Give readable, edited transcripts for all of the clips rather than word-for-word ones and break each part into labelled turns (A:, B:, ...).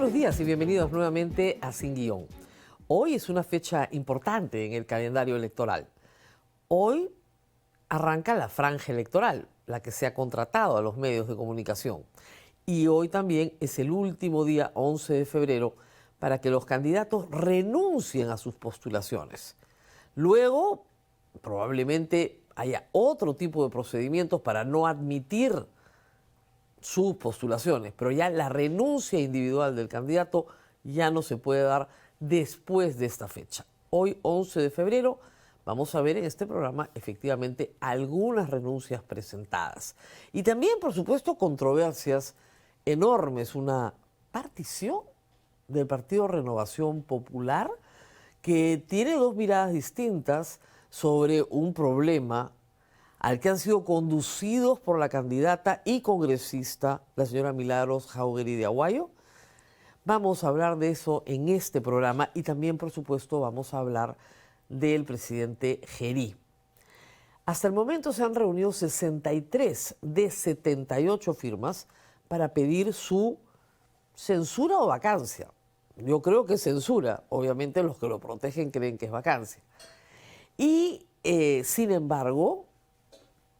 A: buenos días y bienvenidos nuevamente a Sin Guión. Hoy es una fecha importante en el calendario electoral. Hoy arranca la franja electoral, la que se ha contratado a los medios de comunicación. Y hoy también es el último día, 11 de febrero, para que los candidatos renuncien a sus postulaciones. Luego, probablemente haya otro tipo de procedimientos para no admitir sus postulaciones, pero ya la renuncia individual del candidato ya no se puede dar después de esta fecha. Hoy, 11 de febrero, vamos a ver en este programa efectivamente algunas renuncias presentadas. Y también, por supuesto, controversias enormes. Una partición del Partido Renovación Popular que tiene dos miradas distintas sobre un problema al que han sido conducidos por la candidata y congresista, la señora Milagros Jauregui de Aguayo. Vamos a hablar de eso en este programa y también, por supuesto, vamos a hablar del presidente Gerí. Hasta el momento se han reunido 63 de 78 firmas para pedir su censura o vacancia. Yo creo que es censura, obviamente los que lo protegen creen que es vacancia. Y, sin embargo,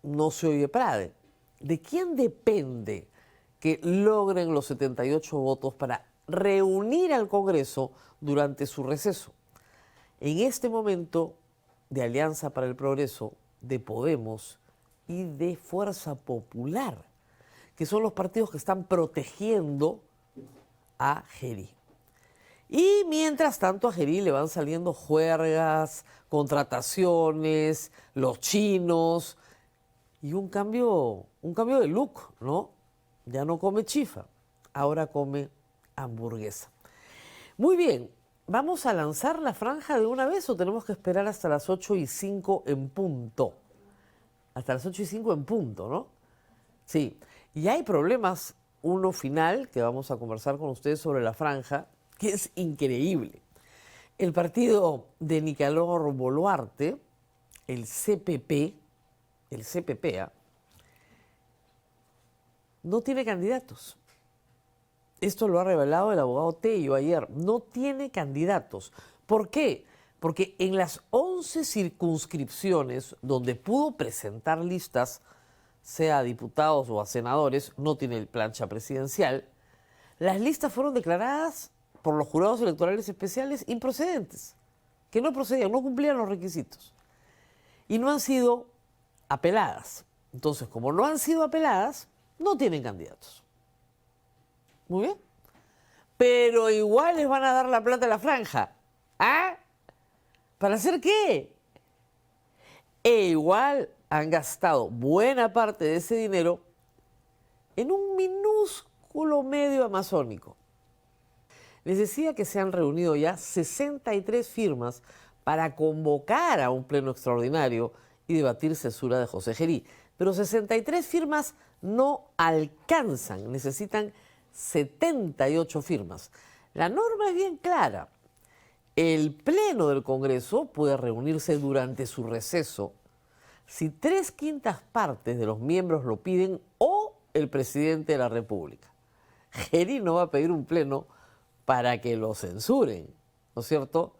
A: no se oye Prade. ¿De quién depende que logren los 78 votos para reunir al Congreso durante su receso? En este momento de Alianza para el Progreso, de Podemos y de Fuerza Popular, que son los partidos que están protegiendo a Gerí. Y mientras tanto a Gerí le van saliendo juergas, contrataciones, los chinos y un cambio de look, ¿no? Ya no come chifa, ahora come hamburguesa. Muy bien, ¿vamos a lanzar la franja de una vez o tenemos que esperar hasta las 8:05 en punto? Hasta las 8:05 en punto, ¿no? Sí, y hay problemas, uno final, que vamos a conversar con ustedes sobre la franja, que es increíble. El partido de Nicanor Boluarte, el CPP, no tiene candidatos. Esto lo ha revelado el abogado Tello ayer. No tiene candidatos. ¿Por qué? Porque en las 11 circunscripciones donde pudo presentar listas, sea a diputados o a senadores, no tiene plancha presidencial, las listas fueron declaradas por los jurados electorales especiales improcedentes, que no procedían, no cumplían los requisitos. Y no han sido apeladas. Entonces, como no han sido apeladas, no tienen candidatos. Muy bien. Pero igual les van a dar la plata a la franja. ¿Ah? ¿Para hacer qué? E igual han gastado buena parte de ese dinero en un minúsculo medio amazónico. Les decía que se han reunido ya 63 firmas para convocar a un pleno extraordinario y debatir censura de José Gerí. Pero 63 firmas no alcanzan, necesitan 78 firmas. La norma es bien clara. El pleno del Congreso puede reunirse durante su receso si 3/5 partes de los miembros lo piden o el presidente de la República. Gerí no va a pedir un pleno para que lo censuren, ¿no es cierto?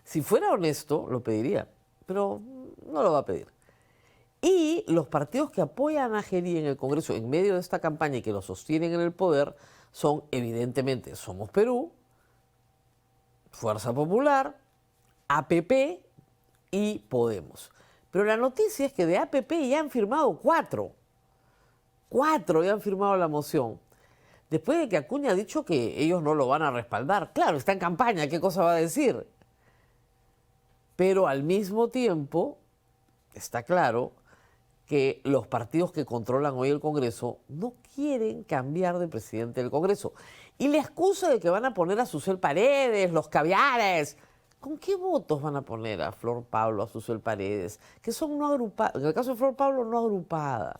A: Si fuera honesto, lo pediría, pero no lo va a pedir. Y los partidos que apoyan a Gerí en el Congreso en medio de esta campaña y que lo sostienen en el poder son, evidentemente, Somos Perú, Fuerza Popular, APP y Podemos. Pero la noticia es que de APP ya han firmado 4. 4 ya han firmado la moción. Después de que Acuña ha dicho que ellos no lo van a respaldar. Claro, está en campaña, ¿qué cosa va a decir? Pero al mismo tiempo, está claro que los partidos que controlan hoy el Congreso no quieren cambiar de presidente del Congreso. Y la excusa de que van a poner a Susel Paredes, los caviares. ¿Con qué votos van a poner a Flor Pablo, a Susel Paredes? Que son no agrupadas. En el caso de Flor Pablo, no agrupada.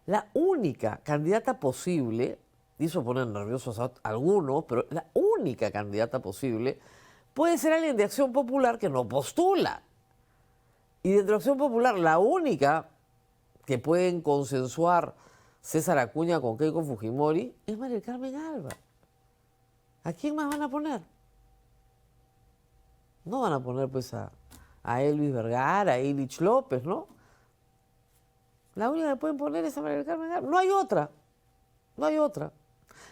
A: La única candidata posible, y eso pone nerviosos a algunos, pero la única candidata posible puede ser alguien de Acción Popular que no postula. Y dentro de Acción Popular, la única que pueden consensuar César Acuña con Keiko Fujimori, es María del Carmen Alba. ¿A quién más van a poner? No van a poner pues a Elvis Vergara, a Illich López, ¿no? La única que pueden poner es a María del Carmen Alba. No hay otra. No hay otra.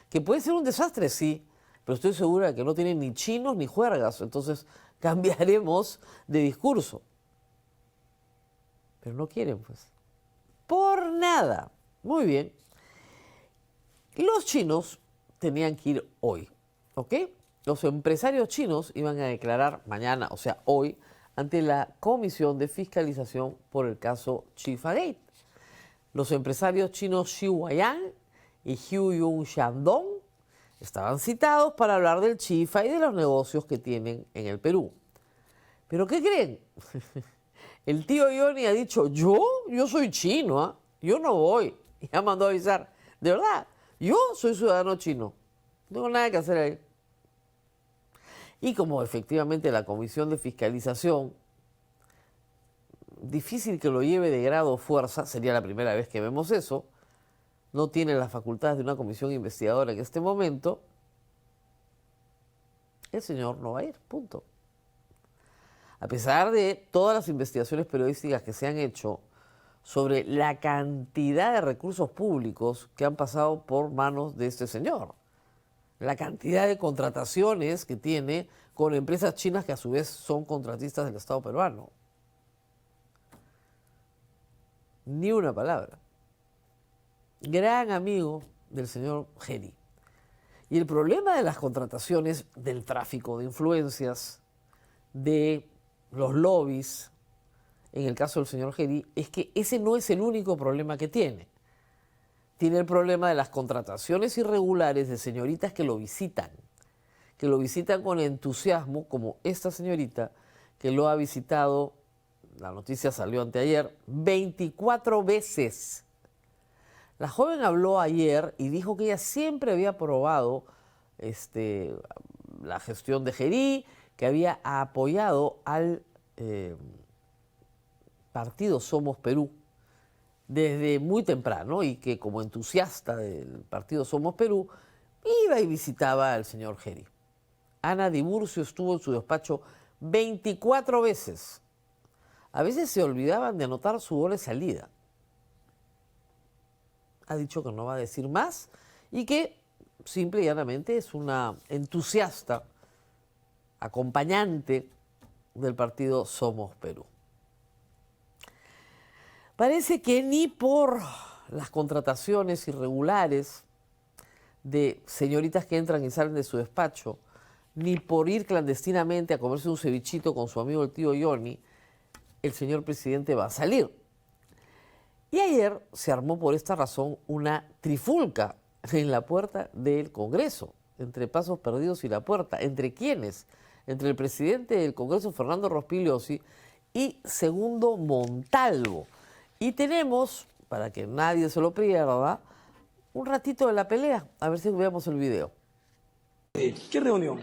A: Que puede ser un desastre, sí, pero estoy segura de que no tienen ni chinos ni juergas, entonces cambiaremos de discurso. Pero no quieren, pues. Por nada. Muy bien. Los chinos tenían que ir hoy, ¿ok? Los empresarios chinos iban a declarar mañana, o sea, hoy, ante la Comisión de Fiscalización por el caso Chifagate. Los empresarios chinos Xi Huayang y Hu Yun Shandong estaban citados para hablar del Chifa y de los negocios que tienen en el Perú. ¿Pero qué creen? El tío Johnny ha dicho, yo soy chino, ¿eh? Yo no voy. Y ya mandó a avisar, de verdad, yo soy ciudadano chino, no tengo nada que hacer ahí. Y como efectivamente la Comisión de Fiscalización, difícil que lo lleve de grado o fuerza, sería la primera vez que vemos eso, no tiene las facultades de una comisión investigadora en este momento, el señor no va a ir, punto. A pesar de todas las investigaciones periodísticas que se han hecho sobre la cantidad de recursos públicos que han pasado por manos de este señor, la cantidad de contrataciones que tiene con empresas chinas que a su vez son contratistas del Estado peruano. Ni una palabra. Gran amigo del señor Geri. Y el problema de las contrataciones, del tráfico de influencias, de los lobbies, en el caso del señor Geri, es que ese no es el único problema que tiene. Tiene el problema de las contrataciones irregulares de señoritas que lo visitan con entusiasmo, como esta señorita que lo ha visitado, la noticia salió anteayer, 24 veces. La joven habló ayer y dijo que ella siempre había aprobado la gestión de Geri, que había apoyado al partido Somos Perú desde muy temprano y que como entusiasta del partido Somos Perú iba y visitaba al señor Geri. Ana Diburcio estuvo en su despacho 24 veces. A veces se olvidaban de anotar su hora de salida. Ha dicho que no va a decir más y que simple y llanamente es una entusiasta acompañante del partido Somos Perú. Parece que ni por las contrataciones irregulares de señoritas que entran y salen de su despacho, ni por ir clandestinamente a comerse un cevichito con su amigo el tío Johnny, el señor presidente va a salir. Y ayer se armó por esta razón una trifulca en la puerta del Congreso, entre Pasos Perdidos y la puerta. ¿Entre quiénes? Entre el presidente del Congreso, Fernando Rospigliosi, y Segundo Montalvo. Y tenemos, para que nadie se lo pierda, un ratito de la pelea. A ver si veamos el video.
B: ¿Qué reunión?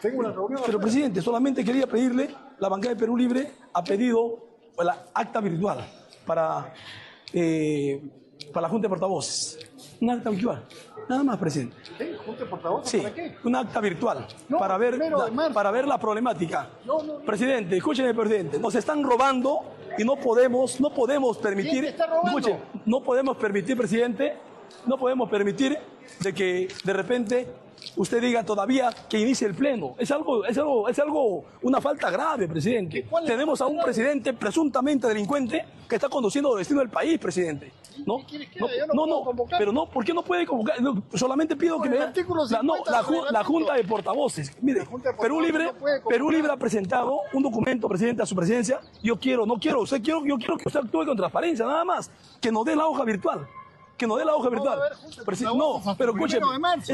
C: Tengo una reunión.
B: Pero, presidente, solamente quería pedirle, la bancada de Perú Libre ha pedido la acta virtual para la Junta de Portavoces. Una acta virtual. Nada más, presidente.
C: ¿Qué? ¿Junta de portavoces?
B: Sí,
C: ¿Para qué?
B: una acta virtual
C: No,
B: para ver
C: primero de
B: la problemática.
C: No.
B: Presidente, escúcheme, presidente. Nos están robando y no podemos permitir.
C: ¿Quién te está robando?
B: Escuche, no podemos permitir, presidente, no podemos permitir de que de repente usted diga todavía que inicie el pleno. Es algo, una falta grave, presidente. Tenemos a un presidente presuntamente delincuente que está conduciendo el destino del país, presidente. ¿No?
C: ¿Qué quieres que haga? Yo no puedo convocar.
B: Pero no, ¿por qué no puede convocar? No, solamente pido
C: Con
B: que
C: el
B: me
C: artículo 50
B: la Junta de Portavoces. Mire,
C: La Junta de
B: Perú
C: Portavoces
B: Libre,
C: no puede convocar.
B: Perú Libre ha presentado un documento, presidente, a su presidencia. Yo quiero que usted actúe con transparencia, nada más. Que nos dé la hoja virtual. Que nos dé la hoja virtual.
C: va a haber Junta de
B: No,
C: Portavoces hasta
B: pero
C: el
B: escúcheme,
C: 1 de marzo.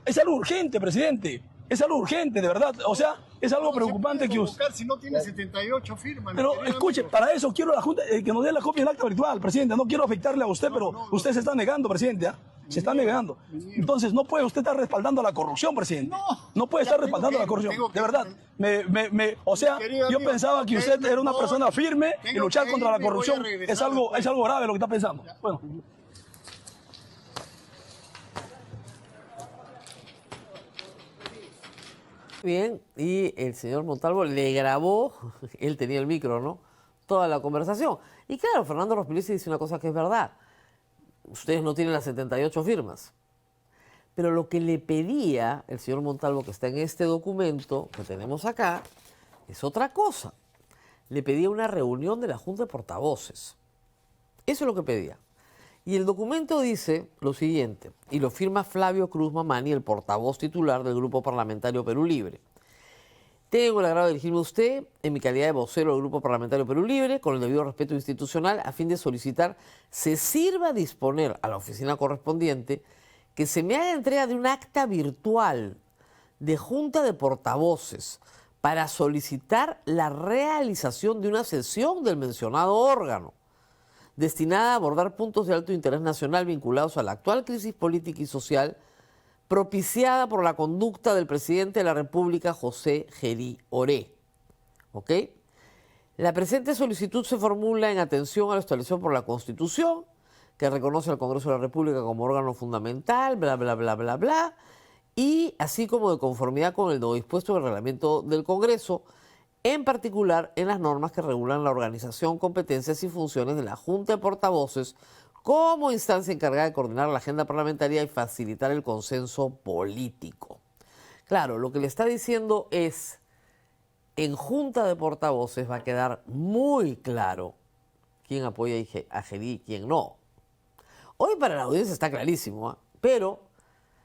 B: es algo urgente, presidente. Es algo urgente, de verdad. O sea, es algo preocupante que usted...
C: Si no tiene 78 firmas.
B: Pero
C: mi querido
B: escuche,
C: amigo.
B: para eso quiero la Junta, que nos dé la copia del acta virtual, presidente. No quiero afectarle a usted, pero usted se está negando, presidente. ¿Ah? Se está negando. Entonces, no puede usted estar respaldando la corrupción, presidente. No puede estar respaldando la corrupción. De verdad. O sea, yo pensaba que usted era una persona firme y luchar contra la corrupción es algo grave lo que está pensando. Bueno.
A: Bien, y el señor Montalvo le grabó, él tenía el micro, ¿no?, toda la conversación. Y claro, Fernando Rospigliosi dice una cosa que es verdad. Ustedes no tienen las 78 firmas. Pero lo que le pedía el señor Montalvo, que está en este documento que tenemos acá, es otra cosa. Le pedía una reunión de la Junta de Portavoces. Eso es lo que pedía. Y el documento dice lo siguiente, y lo firma Flavio Cruz Mamani, el portavoz titular del Grupo Parlamentario Perú Libre. Tengo el agrado de dirigirme a usted en mi calidad de vocero del Grupo Parlamentario Perú Libre, con el debido respeto institucional, a fin de solicitar se sirva a disponer a la oficina correspondiente que se me haga entrega de un acta virtual de Junta de Portavoces para solicitar la realización de una sesión del mencionado órgano, destinada a abordar puntos de alto interés nacional vinculados a la actual crisis política y social propiciada por la conducta del presidente de la República, José Gerí Oré. ¿Ok? La presente solicitud se formula en atención a lo establecido por la Constitución, que reconoce al Congreso de la República como órgano fundamental, bla, bla, bla, bla, bla, y así como de conformidad con lo dispuesto en el reglamento del Congreso, en particular en las normas que regulan la organización, competencias y funciones de la Junta de Portavoces como instancia encargada de coordinar la agenda parlamentaria y facilitar el consenso político. Claro, lo que le está diciendo es, en Junta de Portavoces va a quedar muy claro quién apoya a Gerí y quién no. Hoy para la audiencia está clarísimo, ¿eh? Pero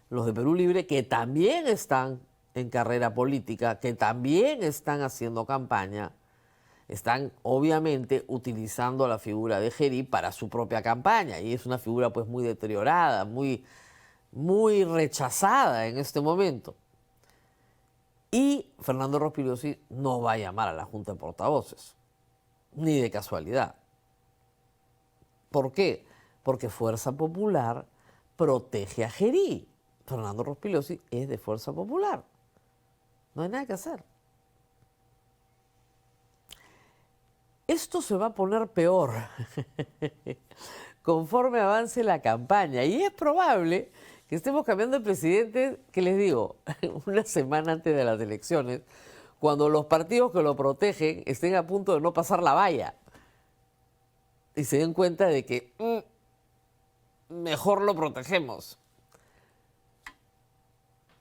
A: los de Perú Libre, que también están en carrera política, que también están haciendo campaña, están obviamente utilizando la figura de Gerí para su propia campaña, y es una figura pues muy deteriorada, muy rechazada en este momento. Y Fernando Rospigliosi no va a llamar a la Junta de Portavoces, ni de casualidad. ¿Por qué? Porque Fuerza Popular protege a Gerí. Fernando Rospigliosi es de Fuerza Popular. No hay nada que hacer. Esto se va a poner peor conforme avance la campaña. Y es probable que estemos cambiando de presidente, que les digo, una semana antes de las elecciones, cuando los partidos que lo protegen estén a punto de no pasar la valla. Y se den cuenta de que mejor lo protegemos.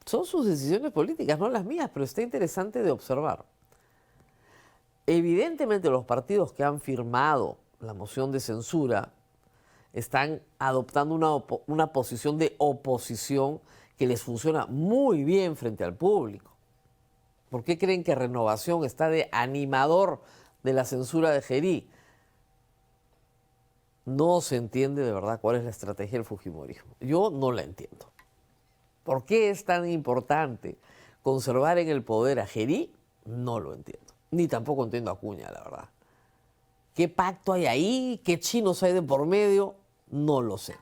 A: Son sus decisiones políticas, no las mías, pero está interesante de observar. Evidentemente los partidos que han firmado la moción de censura están adoptando una posición de oposición que les funciona muy bien frente al público. ¿Por qué creen que Renovación está de animador de la censura de Gerí? No se entiende de verdad cuál es la estrategia del fujimorismo. Yo no la entiendo. ¿Por qué es tan importante conservar en el poder a Gerí? No lo entiendo. Ni tampoco entiendo a Acuña, la verdad. ¿Qué pacto hay ahí? ¿Qué chinos hay de por medio? No lo sé.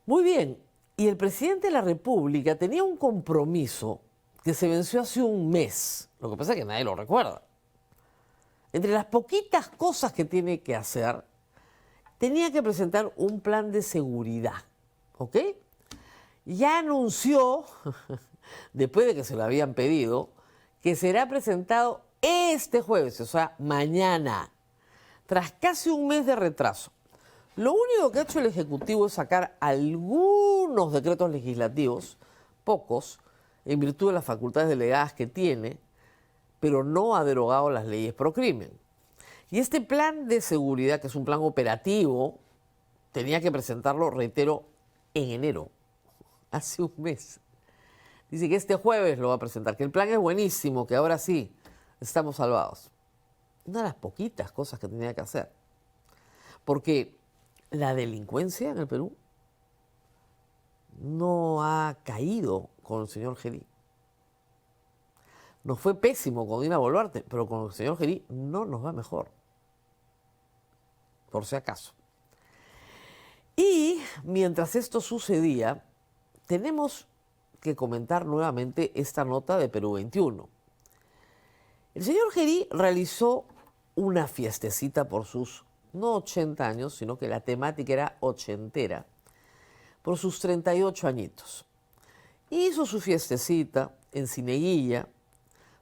A: Muy bien. Y el presidente de la República tenía un compromiso que se venció hace un mes. Lo que pasa es que nadie lo recuerda. Entre las poquitas cosas que tiene que hacer, tenía que presentar un plan de seguridad. ¿Ok? Ya anunció, después de que se lo habían pedido, que será presentado este jueves, o sea, mañana, tras casi un mes de retraso. Lo único que ha hecho el Ejecutivo es sacar algunos decretos legislativos, pocos, en virtud de las facultades delegadas que tiene, pero no ha derogado las leyes pro crimen. Y este plan de seguridad, que es un plan operativo, tenía que presentarlo, reitero, en enero, hace un mes. Dice que este jueves lo va a presentar, que el plan es buenísimo, que ahora sí estamos salvados. Una de las poquitas cosas que tenía que hacer. Porque la delincuencia en el Perú no ha caído con el señor Gerí. Nos fue pésimo con Dina Boluarte, pero con el señor Gerí no nos va mejor. Por si acaso. Y mientras esto sucedía, tenemos que comentar nuevamente esta nota de Perú 21. El señor Gerí realizó una fiestecita por sus, no 80 años, sino que la temática era ochentera, por sus 38 añitos. Hizo su fiestecita en Cineguilla.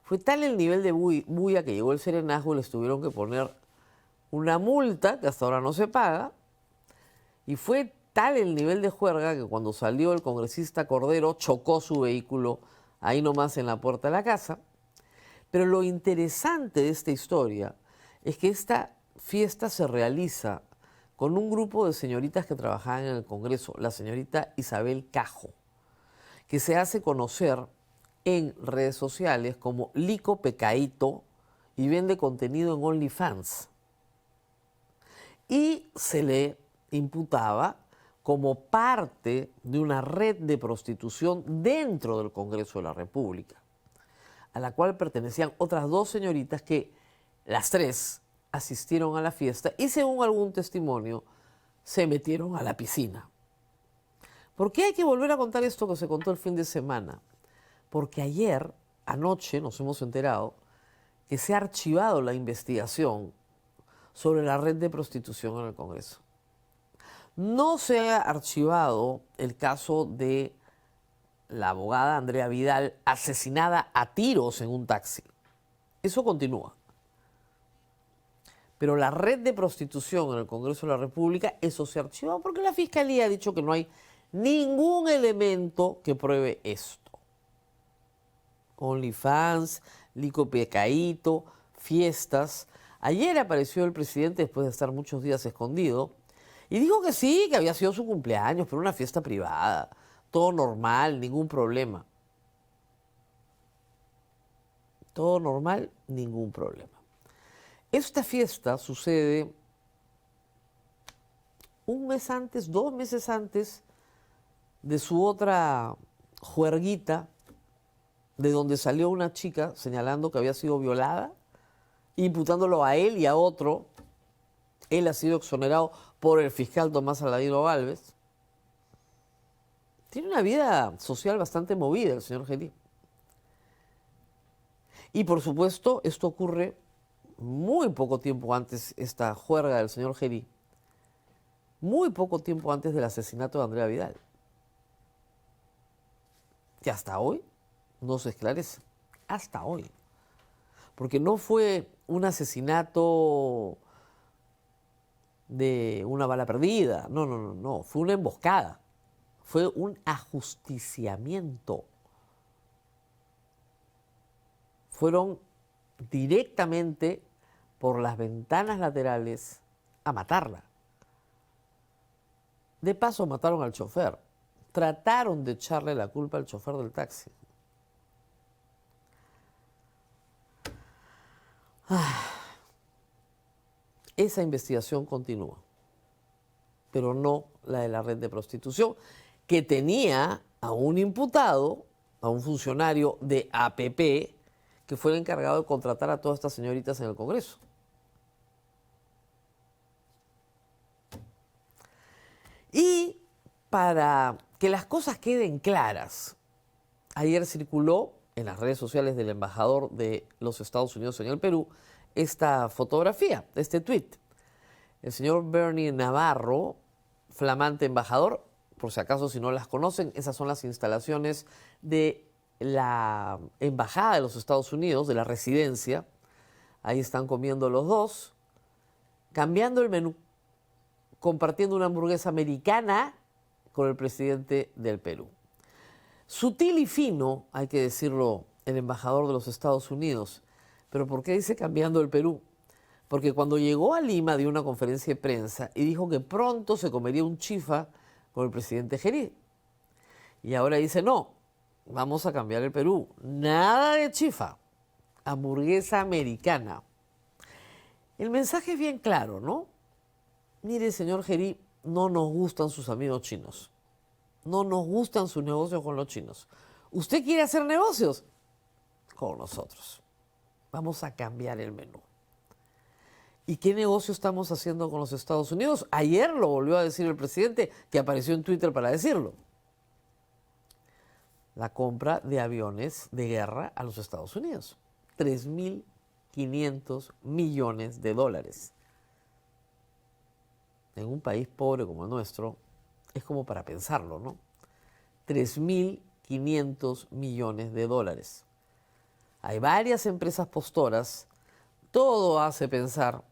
A: Fue tal el nivel de bulla que llegó el serenazgo y les tuvieron que poner una multa que hasta ahora no se paga. Y fue tal el nivel de juerga que cuando salió el congresista Cordero chocó su vehículo ahí nomás en la puerta de la casa. Pero lo interesante de esta historia es que esta fiesta se realiza con un grupo de señoritas que trabajaban en el Congreso, la señorita Isabel Cajo, que se hace conocer en redes sociales como Lico Pecaíto y vende contenido en OnlyFans. Y se le imputaba como parte de una red de prostitución dentro del Congreso de la República, a la cual pertenecían otras dos señoritas que las tres asistieron a la fiesta y según algún testimonio se metieron a la piscina. ¿Por qué hay que volver a contar esto que se contó el fin de semana? Porque ayer, anoche, nos hemos enterado que se ha archivado la investigación sobre la red de prostitución en el Congreso. No se ha archivado el caso de la abogada Andrea Vidal asesinada a tiros en un taxi. Eso continúa. Pero la red de prostitución en el Congreso de la República, eso se ha archivado porque la Fiscalía ha dicho que no hay ningún elemento que pruebe esto. OnlyFans, Lico Pecaíto, fiestas. Ayer apareció el presidente después de estar muchos días escondido y dijo que sí, que había sido su cumpleaños, pero una fiesta privada, todo normal, ningún problema. Todo normal, ningún problema. Esta fiesta sucede un mes antes, 2 meses antes de su otra juerguita, de donde salió una chica señalando que había sido violada, imputándolo a él y a otro. Él ha sido exonerado por el fiscal Tomás Saladino Gálvez. Tiene una vida social bastante movida el señor Gerí. Y por supuesto, esto ocurre muy poco tiempo antes, esta juerga del señor Gerí, muy poco tiempo antes del asesinato de Andrea Vidal, que hasta hoy no se esclarece, hasta hoy. Porque no fue un asesinato de una bala perdida, no, fue una emboscada, fue un ajusticiamiento. Fueron directamente por las ventanas laterales a matarla. De paso mataron al chofer. Trataron de echarle la culpa al chofer del taxi. Esa investigación continúa, pero no la de la red de prostitución, que tenía a un imputado, a un funcionario de APP, que fue el encargado de contratar a todas estas señoritas en el Congreso. Y para que las cosas queden claras, ayer circuló en las redes sociales del embajador de los Estados Unidos en el Perú esta fotografía, este tuit. El señor Bernie Navarro, flamante embajador, por si acaso si no las conocen, esas son las instalaciones de la embajada de los Estados Unidos, de la residencia. Ahí están comiendo los dos, cambiando el menú, compartiendo una hamburguesa americana con el presidente del Perú. Sutil y fino, hay que decirlo, el embajador de los Estados Unidos. ¿Pero por qué dice cambiando el Perú? Porque cuando llegó a Lima dio una conferencia de prensa y dijo que pronto se comería un chifa con el presidente Gerí. Y ahora dice, no, vamos a cambiar el Perú. Nada de chifa, hamburguesa americana. El mensaje es bien claro, ¿no? Mire, señor Gerí, no nos gustan sus amigos chinos. No nos gustan sus negocios con los chinos. ¿Usted quiere hacer negocios? Con nosotros. Vamos a cambiar el menú. ¿Y qué negocio estamos haciendo con los Estados Unidos? Ayer lo volvió a decir el presidente, que apareció en Twitter para decirlo. La compra de aviones de guerra a los Estados Unidos. 3.500 millones de dólares. En un país pobre como el nuestro, es como para pensarlo, ¿no? 3.500 500 millones de dólares. Hay varias empresas postoras. Todo hace pensar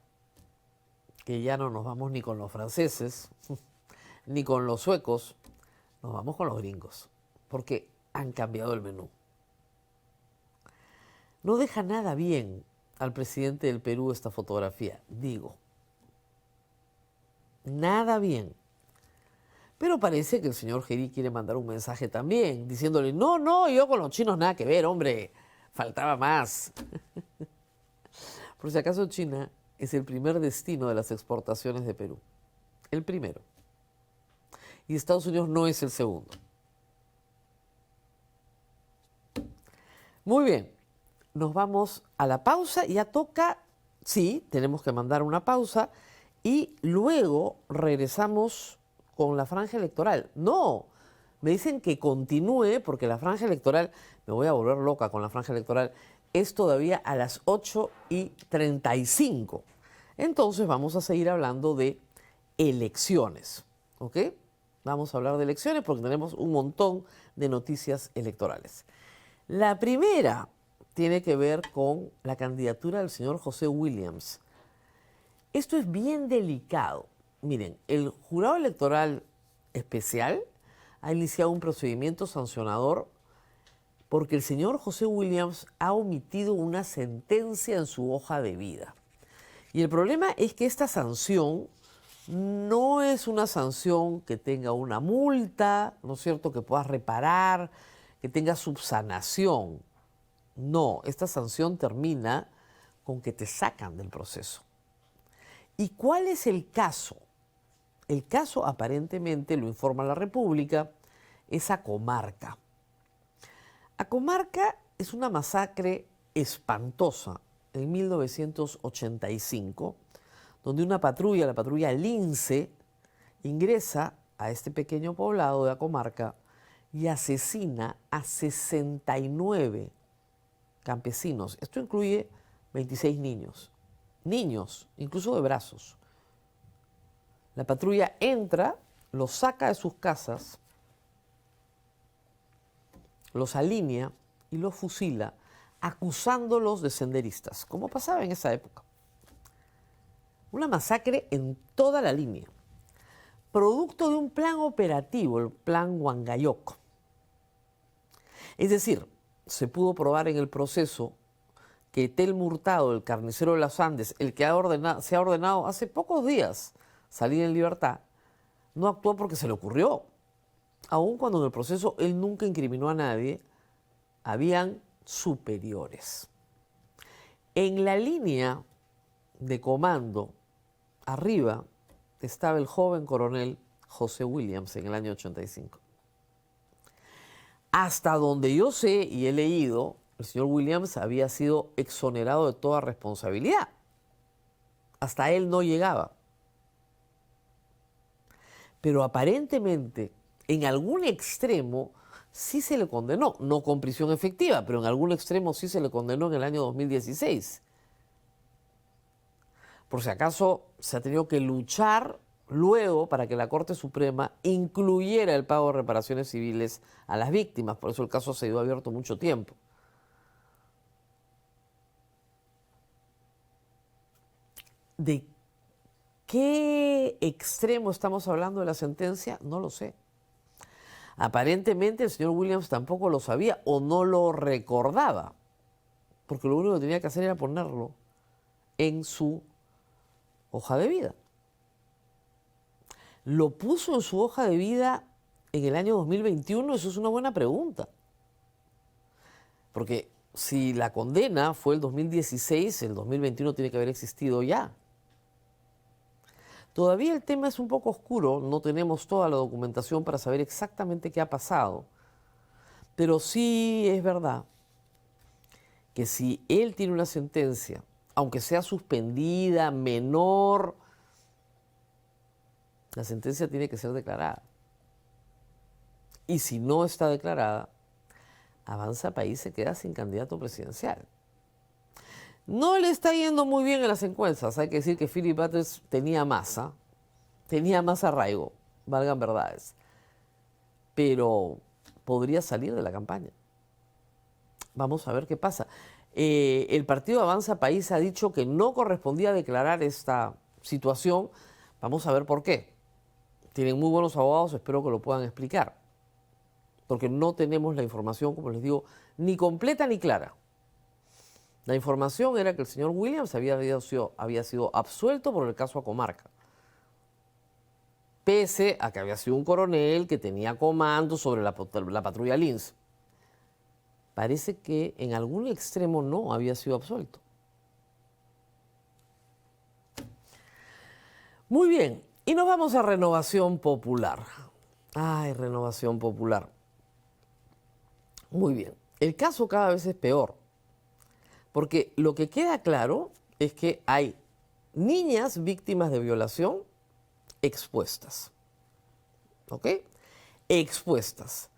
A: que ya no nos vamos ni con los franceses, ni con los suecos, nos vamos con los gringos, porque han cambiado el menú. No deja nada bien al presidente del Perú esta fotografía, digo. Nada bien. Pero parece que el señor Gerí quiere mandar un mensaje también, diciéndole, no, yo con los chinos nada que ver, hombre, faltaba más. Por si acaso China es el primer destino de las exportaciones de Perú. El primero. Y Estados Unidos no es el segundo. Muy bien, nos vamos a la pausa. Ya toca, sí, tenemos que mandar una pausa y luego regresamos con la franja electoral. No, me dicen que continúe porque la franja electoral, me voy a volver loca con la franja electoral, es todavía a las 8:35. Entonces vamos a seguir hablando de elecciones, ¿ok? Vamos a hablar de elecciones porque tenemos un montón de noticias electorales. La primera tiene que ver con la candidatura del señor José Williams. Esto es bien delicado. Miren, el jurado electoral especial ha iniciado un procedimiento sancionador porque el señor José Williams ha omitido una sentencia en su hoja de vida. Y el problema es que esta sanción no es una sanción que tenga una multa, ¿no es cierto?, que puedas reparar, que tenga subsanación. No, esta sanción termina con que te sacan del proceso. ¿Y cuál es el caso? El caso, aparentemente, lo informa la República, es Acomarca. Acomarca es una masacre espantosa en 1985, donde una patrulla, la patrulla Lince, ingresa a este pequeño poblado de Acomarca y asesina a 69 campesinos. Esto incluye 26 niños. Niños, incluso de brazos. La patrulla entra, los saca de sus casas, los alinea y los fusila, acusándolos de senderistas, como pasaba en esa época. Una masacre en toda la línea, producto de un plan operativo, el plan Huangayoc. Es decir, se pudo probar en el proceso que Telmo Hurtado, el carnicero de los Andes, el que se ha ordenado hace pocos días salir en libertad, no actuó porque se le ocurrió. Aun cuando en el proceso él nunca incriminó a nadie, habían superiores. En la línea de comando, arriba, estaba el joven coronel José Williams en el año 85. Hasta donde yo sé y he leído, el señor Williams había sido exonerado de toda responsabilidad. Hasta él no llegaba. Pero aparentemente, en algún extremo, sí se le condenó. No con prisión efectiva, pero en algún extremo sí se le condenó en el año 2016. Por si acaso, se ha tenido que luchar luego para que la Corte Suprema incluyera el pago de reparaciones civiles a las víctimas. Por eso el caso se ha ido abierto mucho tiempo. ¿De qué extremo estamos hablando de la sentencia? No lo sé. Aparentemente el señor Williams tampoco lo sabía o no lo recordaba, porque lo único que tenía que hacer era ponerlo en su hoja de vida. ¿Lo puso en su hoja de vida en el año 2021? Eso es una buena pregunta. Porque si la condena fue el 2016, el 2021 tiene que haber existido ya. Todavía el tema es un poco oscuro, no tenemos toda la documentación para saber exactamente qué ha pasado. Pero sí es verdad que si él tiene una sentencia, aunque sea suspendida, menor, la sentencia tiene que ser declarada. Y si no está declarada, Avanza País se queda sin candidato presidencial. No le está yendo muy bien en las encuestas. Hay que decir que Philip Butters tenía más arraigo, valgan verdades. Pero podría salir de la campaña. Vamos a ver qué pasa. El partido Avanza País ha dicho que no correspondía declarar esta situación. Vamos a ver por qué. Tienen muy buenos abogados, espero que lo puedan explicar. Porque no tenemos la información, como les digo, ni completa ni clara. La información era que el señor Williams había sido absuelto por el caso Acomarca, pese a que había sido un coronel que tenía comando sobre la patrulla Lince. Parece que en algún extremo no había sido absuelto. Muy bien, y nos vamos a Renovación Popular. Ay, Renovación Popular. Muy bien, el caso cada vez es peor, porque lo que queda claro es que hay niñas víctimas de violación expuestas. ¿Ok? Expuestas.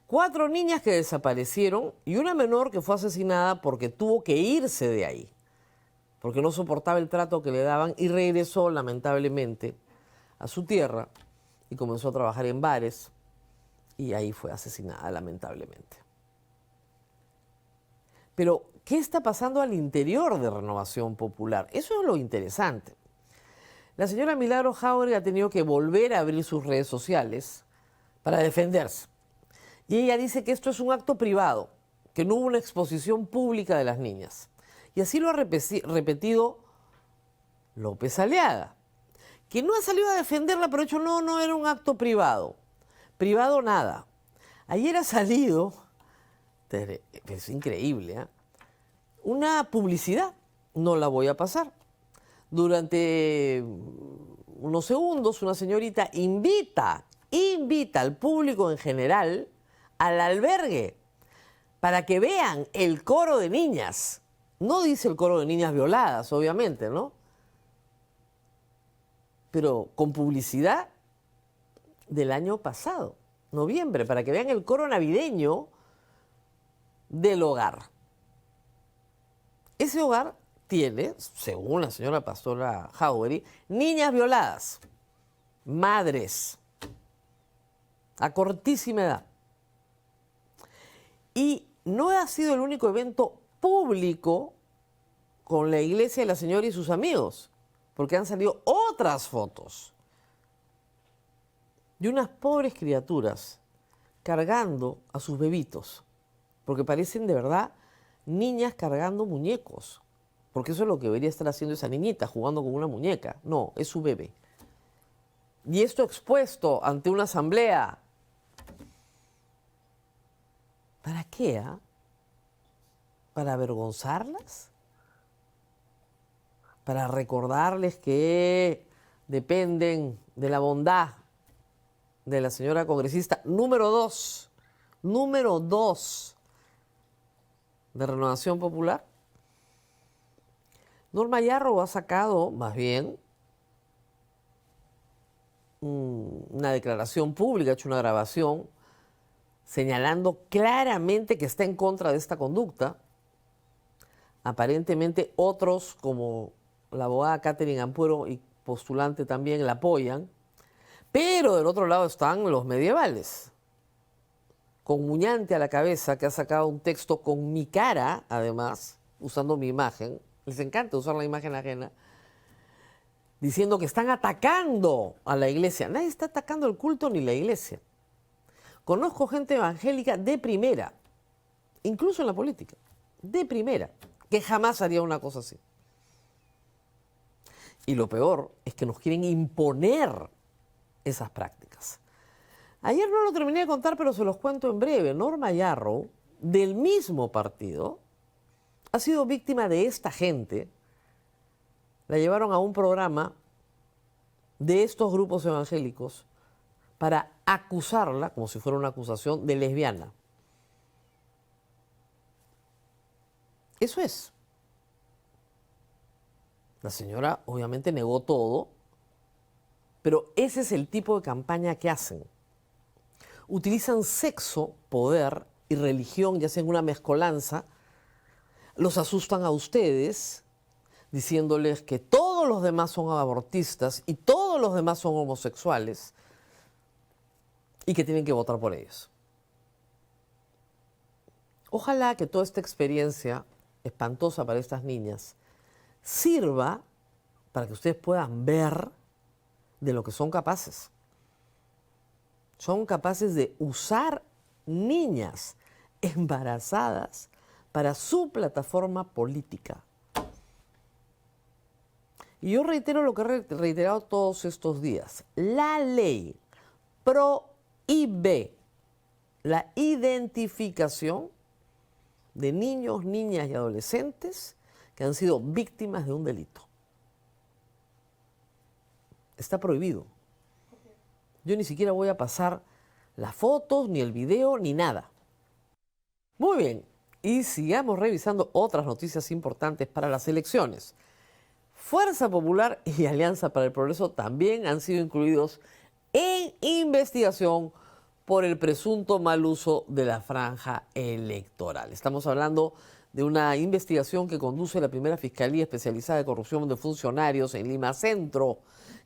A: 4 niñas que desaparecieron y una menor que fue asesinada porque tuvo que irse de ahí, porque no soportaba el trato que le daban y regresó lamentablemente a su tierra y comenzó a trabajar en bares y ahí fue asesinada lamentablemente. Pero, ¿qué está pasando al interior de Renovación Popular? Eso es lo interesante. La señora Milagros Jáuregui ha tenido que volver a abrir sus redes sociales para defenderse. Y ella dice que esto es un acto privado, que no hubo una exposición pública de las niñas. Y así lo ha repetido López Aliaga, que no ha salido a defenderla, pero hecho no era un acto privado. Privado nada. Ayer ha salido, es increíble, ¿eh? Una publicidad, no la voy a pasar. Durante unos segundos una señorita invita al público en general al albergue para que vean el coro de niñas. No dice el coro de niñas violadas, obviamente, ¿no? Pero con publicidad del año pasado, noviembre, para que vean el coro navideño del hogar. Ese hogar tiene, según la señora pastora Jáuregui, niñas violadas, madres, a cortísima edad. Y no ha sido el único evento público con la iglesia de la señora y sus amigos, porque han salido otras fotos de unas pobres criaturas cargando a sus bebitos, porque parecen de verdad niñas cargando muñecos, porque eso es lo que debería estar haciendo esa niñita, jugando con una muñeca. No, es su bebé. Y esto expuesto ante una asamblea. ¿Para qué? Ah? ¿Para avergonzarlas? ¿Para recordarles que dependen de la bondad de la señora congresista número 2 de Renovación Popular? Norma Yarro ha sacado, más bien, una declaración pública, ha hecho una grabación señalando claramente que está en contra de esta conducta. Aparentemente otros, como la abogada Catherine Ampuero y postulante también, la apoyan. Pero del otro lado están los medievales, con Muñante a la cabeza, que ha sacado un texto con mi cara, además, usando mi imagen. Les encanta usar la imagen ajena, diciendo que están atacando a la iglesia. Nadie está atacando el culto ni la iglesia. Conozco gente evangélica de primera, incluso en la política, de primera, que jamás haría una cosa así. Y lo peor es que nos quieren imponer esas prácticas. Ayer no lo terminé de contar, pero se los cuento en breve. Norma Yarro, del mismo partido, ha sido víctima de esta gente. La llevaron a un programa de estos grupos evangélicos para acusarla, como si fuera una acusación, de lesbiana. Eso es. La señora obviamente negó todo, pero ese es el tipo de campaña que hacen. Utilizan sexo, poder y religión y hacen una mezcolanza. Los asustan a ustedes diciéndoles que todos los demás son abortistas y todos los demás son homosexuales y que tienen que votar por ellos. Ojalá que toda esta experiencia espantosa para estas niñas sirva para que ustedes puedan ver de lo que son capaces. Son capaces de usar niñas embarazadas para su plataforma política. Y yo reitero lo que he reiterado todos estos días. La ley prohíbe la identificación de niños, niñas y adolescentes que han sido víctimas de un delito. Está prohibido. Yo ni siquiera voy a pasar las fotos, ni el video, ni nada. Muy bien, y sigamos revisando otras noticias importantes para las elecciones. Fuerza Popular y Alianza para el Progreso también han sido incluidos en investigación por el presunto mal uso de la franja electoral. Estamos hablando de una investigación que conduce la primera Fiscalía Especializada de Corrupción de Funcionarios en Lima Centro,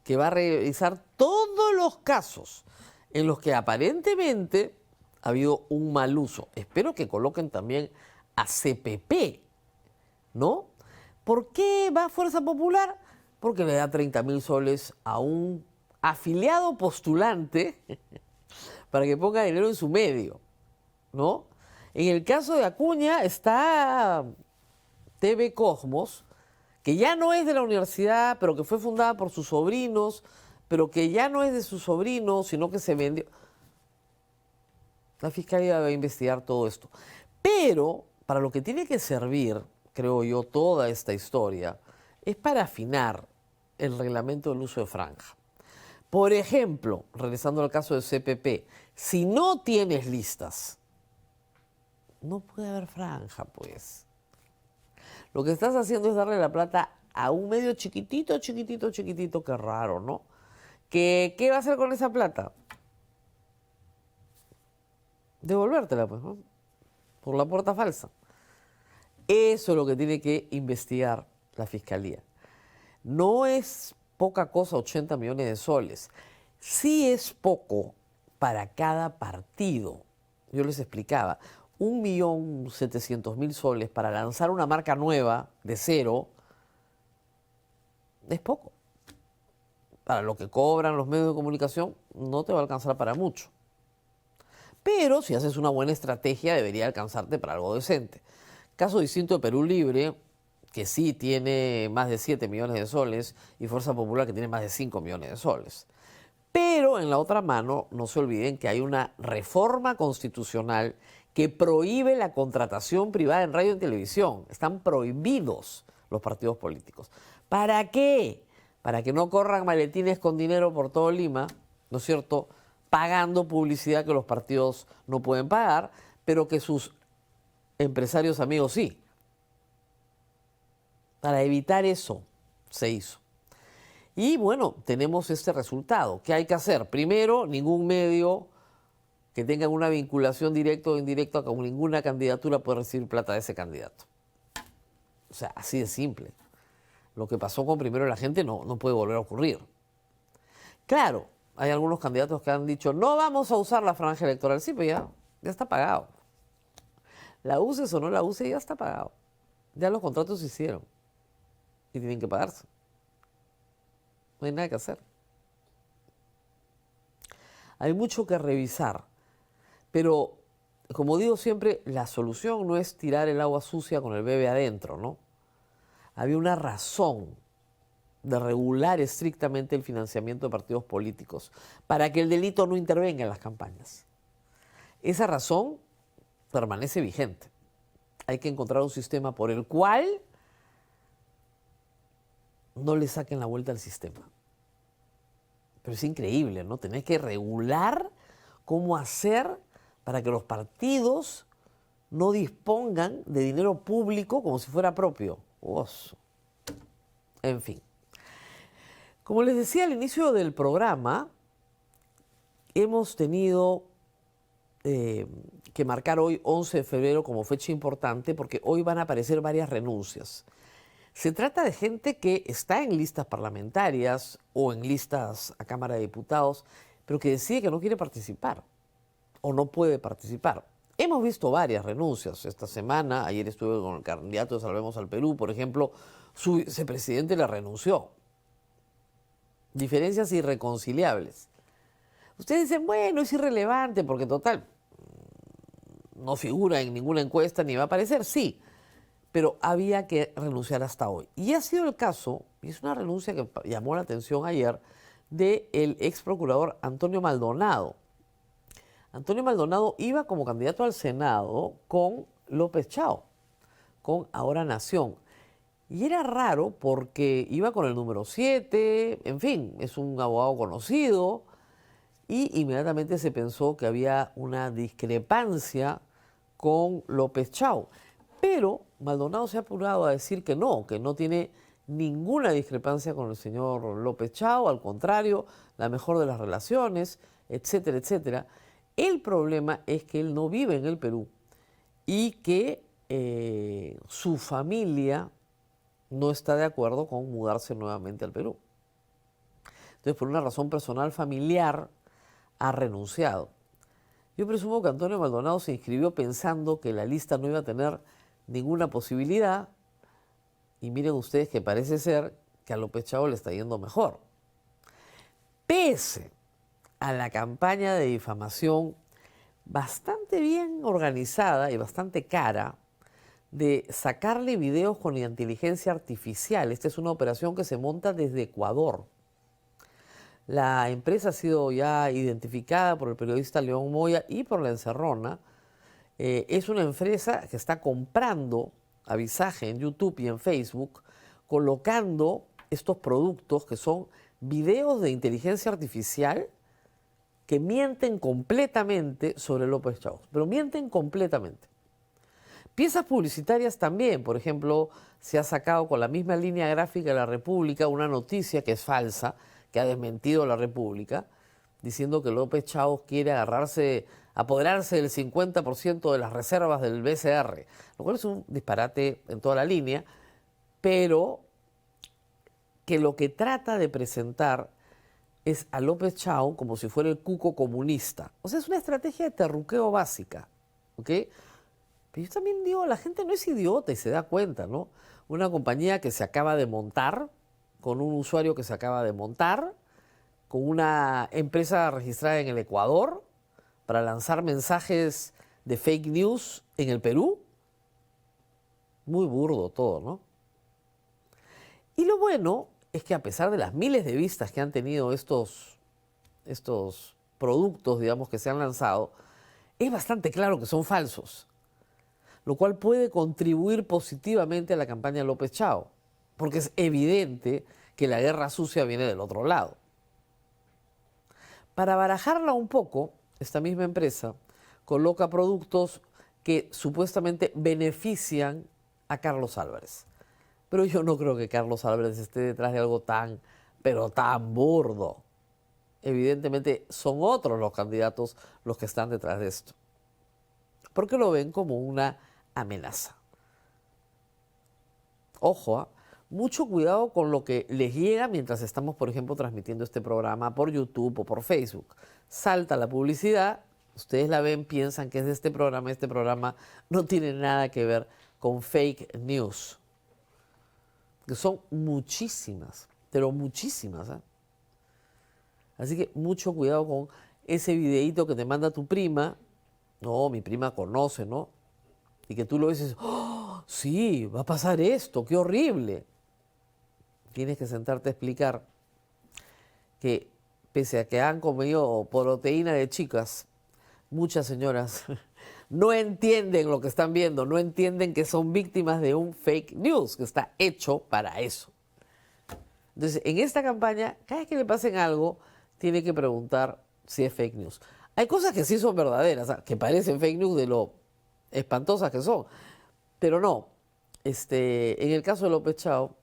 A: que va a revisar todos los casos en los que aparentemente ha habido un mal uso. Espero que coloquen también a CPP, ¿no? ¿Por qué va Fuerza Popular? Porque le da 30.000 soles a un afiliado postulante para que ponga dinero en su medio, ¿no? En el caso de Acuña está TV Cosmos, que ya no es de la universidad, pero que fue fundada por sus sobrinos, pero que ya no es de sus sobrinos, sino que se vendió. La Fiscalía va a investigar todo esto. Pero para lo que tiene que servir, creo yo, toda esta historia, es para afinar el reglamento del uso de franja. Por ejemplo, regresando al caso de CPP, si no tienes listas, no puede haber franja, pues. Lo que estás haciendo es darle la plata a un medio chiquitito, chiquitito, chiquitito, qué raro, ¿no? ¿Qué va a hacer con esa plata? Devolvértela, pues, ¿no? Por la puerta falsa. Eso es lo que tiene que investigar la Fiscalía. No es poca cosa 80 millones de soles. Sí es poco para cada partido. Yo les explicaba, 1.700.000 soles para lanzar una marca nueva de cero es poco. Para lo que cobran los medios de comunicación no te va a alcanzar para mucho. Pero si haces una buena estrategia debería alcanzarte para algo decente. Caso distinto de Perú Libre, que sí tiene más de 7 millones de soles, y Fuerza Popular, que tiene más de 5 millones de soles. Pero en la otra mano, no se olviden que hay una reforma constitucional que prohíbe la contratación privada en radio y televisión. Están prohibidos los partidos políticos. ¿Para qué? Para que no corran maletines con dinero por todo Lima, ¿no es cierto?, pagando publicidad que los partidos no pueden pagar, pero que sus empresarios amigos sí. Para evitar eso se hizo. Y bueno, tenemos este resultado. ¿Qué hay que hacer? Primero, ningún medio que tenga una vinculación directa o indirecta con ninguna candidatura puede recibir plata de ese candidato. O sea, así de simple. Lo que pasó con Primero la Gente no puede volver a ocurrir. Claro, hay algunos candidatos que han dicho, no vamos a usar la franja electoral. Sí, pero ya está pagado. La uses o no la uses, ya está pagado. Ya los contratos se hicieron. Y tienen que pagarse. No hay nada que hacer. Hay mucho que revisar. Pero, como digo siempre, la solución no es tirar el agua sucia con el bebé adentro, ¿no? Había una razón de regular estrictamente el financiamiento de partidos políticos para que el delito no intervenga en las campañas. Esa razón permanece vigente. Hay que encontrar un sistema por el cual no le saquen la vuelta al sistema. Pero es increíble, ¿no? Tenés que regular cómo hacer para que los partidos no dispongan de dinero público como si fuera propio. Oso. En fin. Como les decía al inicio del programa, hemos tenido que marcar hoy, 11 de febrero, como fecha importante, porque hoy van a aparecer varias renuncias. Se trata de gente que está en listas parlamentarias o en listas a Cámara de Diputados, pero que decide que no quiere participar o no puede participar. Hemos visto varias renuncias esta semana. Ayer estuve con el candidato de Salvemos al Perú, por ejemplo, su vicepresidente le renunció. Diferencias irreconciliables. Ustedes dicen, bueno, es irrelevante porque total, no figura en ninguna encuesta ni va a aparecer, sí, pero había que renunciar hasta hoy. Y ha sido el caso, y es una renuncia que llamó la atención ayer, del ex procurador Antonio Maldonado. Antonio Maldonado iba como candidato al Senado con López Chao, con Ahora Nación. Y era raro porque iba con el número 7, en fin, es un abogado conocido, y inmediatamente se pensó que había una discrepancia con López Chao. Pero Maldonado se ha apurado a decir que no tiene ninguna discrepancia con el señor López Chao, al contrario, la mejor de las relaciones, etcétera, etcétera. El problema es que él no vive en el Perú y que su familia no está de acuerdo con mudarse nuevamente al Perú. Entonces, por una razón personal familiar, ha renunciado. Yo presumo que Antonio Maldonado se inscribió pensando que la lista no iba a tener ninguna posibilidad, y miren ustedes que parece ser que a López Chao le está yendo mejor. Pese a la campaña de difamación bastante bien organizada y bastante cara de sacarle videos con inteligencia artificial. Esta es una operación que se monta desde Ecuador. La empresa ha sido ya identificada por el periodista León Moya y por La Encerrona. Es una empresa que está comprando avisaje en YouTube y en Facebook, colocando estos productos que son videos de inteligencia artificial que mienten completamente sobre López Chao, pero mienten completamente. Piezas publicitarias también, por ejemplo, se ha sacado con la misma línea gráfica de La República una noticia que es falsa, que ha desmentido La República, diciendo que López Chao quiere apoderarse del 50% de las reservas del BCR, lo cual es un disparate en toda la línea, pero que lo que trata de presentar es a López Chao como si fuera el cuco comunista. O sea, es una estrategia de terruqueo básica, ¿ok? Pero yo también digo, la gente no es idiota y se da cuenta, ¿no? Una compañía que se acaba de montar, con un usuario que se acaba de montar, con una empresa registrada en el Ecuador para lanzar mensajes de fake news en el Perú. Muy burdo todo, ¿no? Y lo bueno es que a pesar de las miles de vistas que han tenido estos productos, digamos, que se han lanzado, es bastante claro que son falsos, lo cual puede contribuir positivamente a la campaña de López Chao, porque es evidente que la guerra sucia viene del otro lado. Para barajarla un poco, esta misma empresa coloca productos que supuestamente benefician a Carlos Álvarez. Pero yo no creo que Carlos Álvarez esté detrás de algo tan, pero tan burdo. Evidentemente son otros los candidatos los que están detrás de esto, porque lo ven como una amenaza. Ojo, mucho cuidado con lo que les llega mientras estamos, por ejemplo, transmitiendo este programa por YouTube o por Facebook. Salta la publicidad, ustedes la ven, piensan que es de este programa no tiene nada que ver con fake news, que son muchísimas, pero muchísimas, ¿eh? Así que mucho cuidado con ese videíto que te manda tu prima. No, mi prima conoce, ¿no? Y que tú lo dices, ¡oh, sí, va a pasar esto, qué horrible! Tienes que sentarte a explicar que pese a que han comido proteína de chicas, muchas señoras no entienden lo que están viendo, no entienden que son víctimas de un fake news que está hecho para eso. Entonces, en esta campaña, cada vez que le pasen algo, tiene que preguntar si es fake news. Hay cosas que sí son verdaderas, que parecen fake news de lo espantosas que son, pero no. En el caso de López Chao,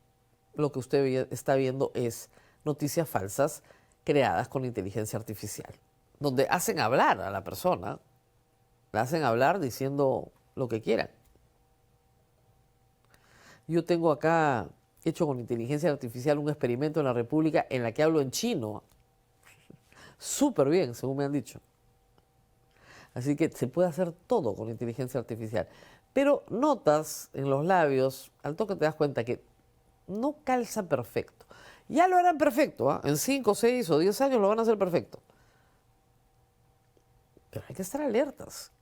A: lo que usted está viendo es noticias falsas creadas con inteligencia artificial, donde hacen hablar a la persona, la hacen hablar diciendo lo que quieran. Yo tengo acá, hecho con inteligencia artificial, un experimento en La República en la que hablo en chino. Súper bien, según me han dicho. Así que se puede hacer todo con inteligencia artificial. Pero notas en los labios, al toque te das cuenta que no calza perfecto. Ya lo harán perfecto, ¿ah? En 5, 6 o 10 años lo van a hacer perfecto. Pero hay que estar alertas.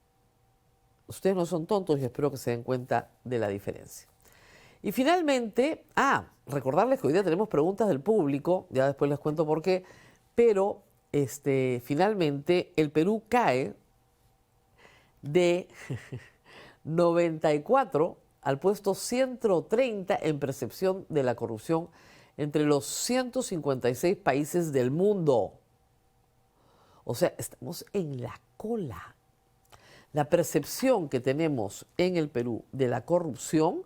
A: Ustedes no son tontos y espero que se den cuenta de la diferencia. Y finalmente, recordarles que hoy día tenemos preguntas del público, ya después les cuento por qué, pero finalmente el Perú cae de 94 al puesto 130 en percepción de la corrupción entre los 156 países del mundo. O sea, estamos en la cola. La percepción que tenemos en el Perú de la corrupción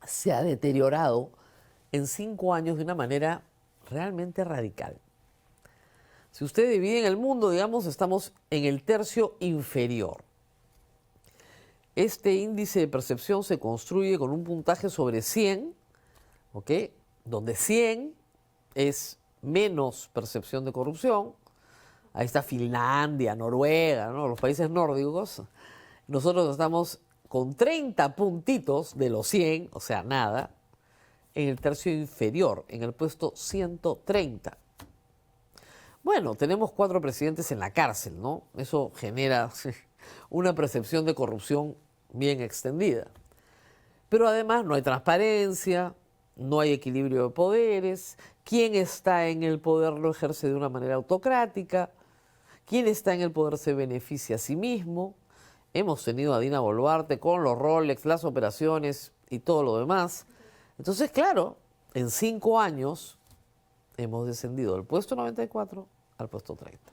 A: se ha deteriorado en 5 años de una manera realmente radical. Si usted divide en el mundo, digamos, estamos en el tercio inferior. Este índice de percepción se construye con un puntaje sobre 100, ¿ok? Donde 100 es menos percepción de corrupción. Ahí está Finlandia, Noruega, ¿no? Los países nórdicos. Nosotros estamos con 30 puntitos de los 100, o sea, nada, en el tercio inferior, en el puesto 130. Bueno, tenemos 4 presidentes en la cárcel, ¿no? Eso genera una percepción de corrupción bien extendida. Pero además no hay transparencia, no hay equilibrio de poderes, quien está en el poder lo ejerce de una manera autocrática, quien está en el poder se beneficia a sí mismo. Hemos tenido a Dina Boluarte con los Rolex, las operaciones y todo lo demás. Entonces, claro, en 5 años hemos descendido del puesto 94 al puesto 30.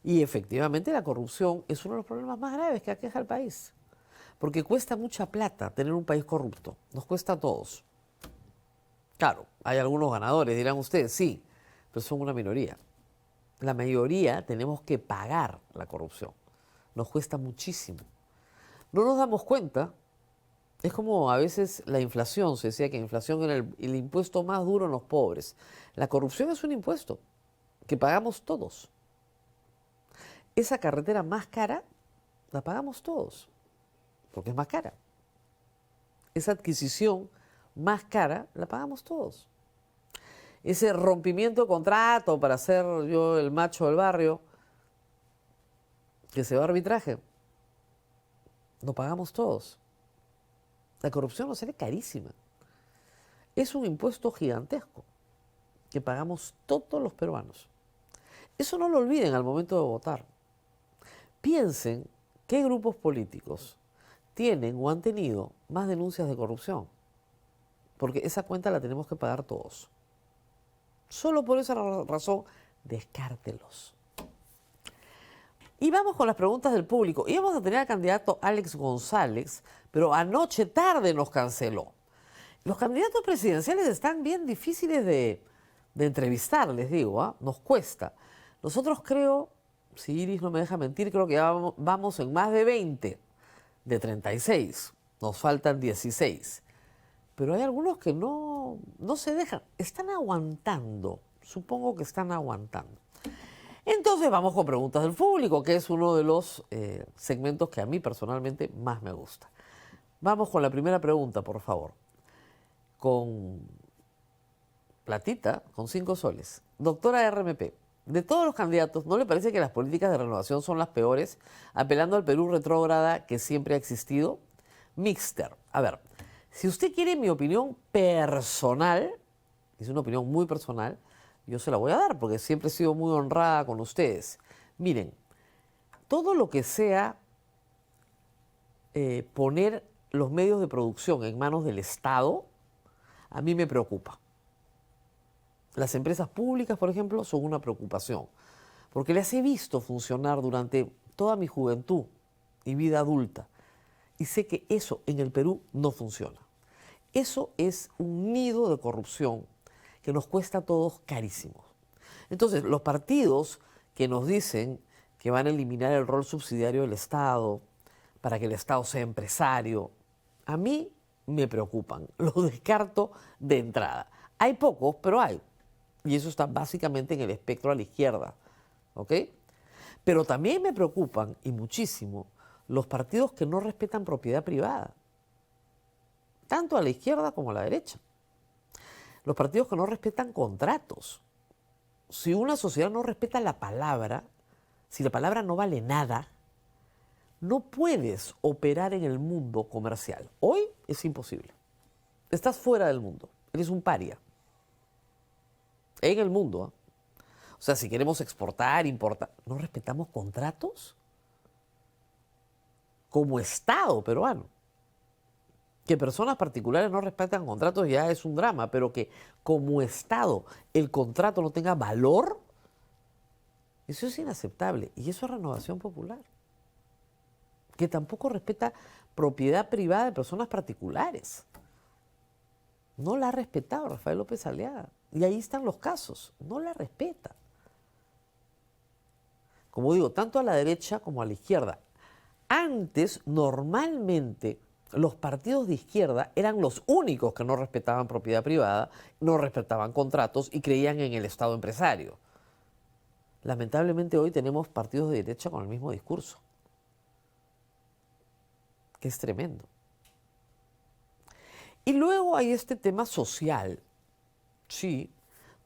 A: Y efectivamente la corrupción es uno de los problemas más graves que aqueja al país. Porque cuesta mucha plata tener un país corrupto. Nos cuesta a todos. Claro, hay algunos ganadores, dirán ustedes, sí, pero son una minoría. La mayoría tenemos que pagar la corrupción. Nos cuesta muchísimo. No nos damos cuenta. Es como a veces la inflación, se decía que la inflación era el impuesto más duro en los pobres. La corrupción es un impuesto que pagamos todos. Esa carretera más cara la pagamos todos, porque es más cara. Esa adquisición más cara la pagamos todos. Ese rompimiento de contrato para ser yo el macho del barrio, que se va a arbitraje, lo pagamos todos. La corrupción nos sale carísima. Es un impuesto gigantesco que pagamos todos los peruanos. Eso no lo olviden al momento de votar. Piensen qué grupos políticos tienen o han tenido más denuncias de corrupción, porque esa cuenta la tenemos que pagar todos. Solo por esa razón, descártelos. Y vamos con las preguntas del público. Íbamos a tener al candidato Alex González, pero anoche tarde nos canceló. Los candidatos presidenciales están bien difíciles de entrevistar, les digo, ¿ah? Nos cuesta. Nosotros creo, si Iris no me deja mentir, creo que ya vamos en más de 20 de 36. Nos faltan 16. Pero hay algunos que no se dejan. Están aguantando. Supongo que están aguantando. Entonces vamos con preguntas del público, que es uno de los segmentos que a mí personalmente más me gusta. Vamos con la primera pregunta, por favor. Con platita, con 5 soles. Doctora RMP, de todos los candidatos, ¿no le parece que las políticas de renovación son las peores, apelando al Perú retrógrada que siempre ha existido? Mixter, a ver, si usted quiere mi opinión personal, es una opinión muy personal, yo se la voy a dar porque siempre he sido muy honrada con ustedes. Miren, todo lo que sea poner los medios de producción en manos del Estado, a mí me preocupa. Las empresas públicas, por ejemplo, son una preocupación, porque las he visto funcionar durante toda mi juventud y vida adulta, y sé que eso en el Perú no funciona. Eso es un nido de corrupción que nos cuesta a todos carísimo. Entonces, los partidos que nos dicen que van a eliminar el rol subsidiario del Estado para que el Estado sea empresario, a mí me preocupan. Los descarto de entrada. Hay pocos, pero hay. Y eso está básicamente en el espectro a la izquierda ¿ok? Pero también me preocupan, y muchísimo, los partidos que no respetan propiedad privada, tanto a la izquierda como a la derecha. Los partidos que no respetan contratos. Si una sociedad no respeta la palabra, si la palabra no vale nada, no puedes operar en el mundo comercial. Hoy es imposible. Estás fuera del mundo. Eres un paria. En el mundo. O sea, si queremos exportar, importar, ¿no respetamos contratos? Como Estado peruano. Que personas particulares no respetan contratos ya es un drama, pero que como Estado el contrato no tenga valor, eso es inaceptable. Y eso es Renovación Popular. Que tampoco respeta propiedad privada de personas particulares. No la ha respetado Rafael López Aliaga. Y ahí están los casos. No la respeta. Como digo, tanto a la derecha como a la izquierda. Antes, normalmente, los partidos de izquierda eran los únicos que no respetaban propiedad privada, no respetaban contratos y creían en el Estado empresario. Lamentablemente hoy tenemos partidos de derecha con el mismo discurso, que es tremendo. Y luego hay este tema social, sí,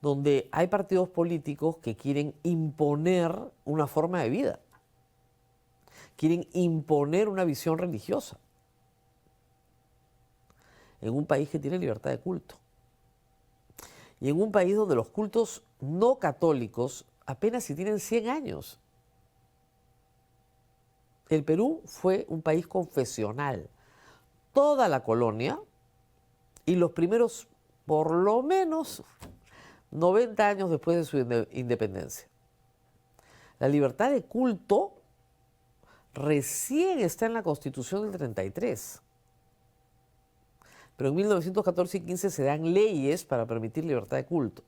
A: donde hay partidos políticos que quieren imponer una forma de vida, quieren imponer una visión religiosa en un país que tiene libertad de culto y en un país donde los cultos no católicos apenas si tienen 100 años. El Perú fue un país confesional toda la colonia y los primeros, por lo menos, 90 años después de su independencia. La libertad de culto recién está en la Constitución del 33. Pero en 1914 y 15 se dan leyes para permitir libertad de culto.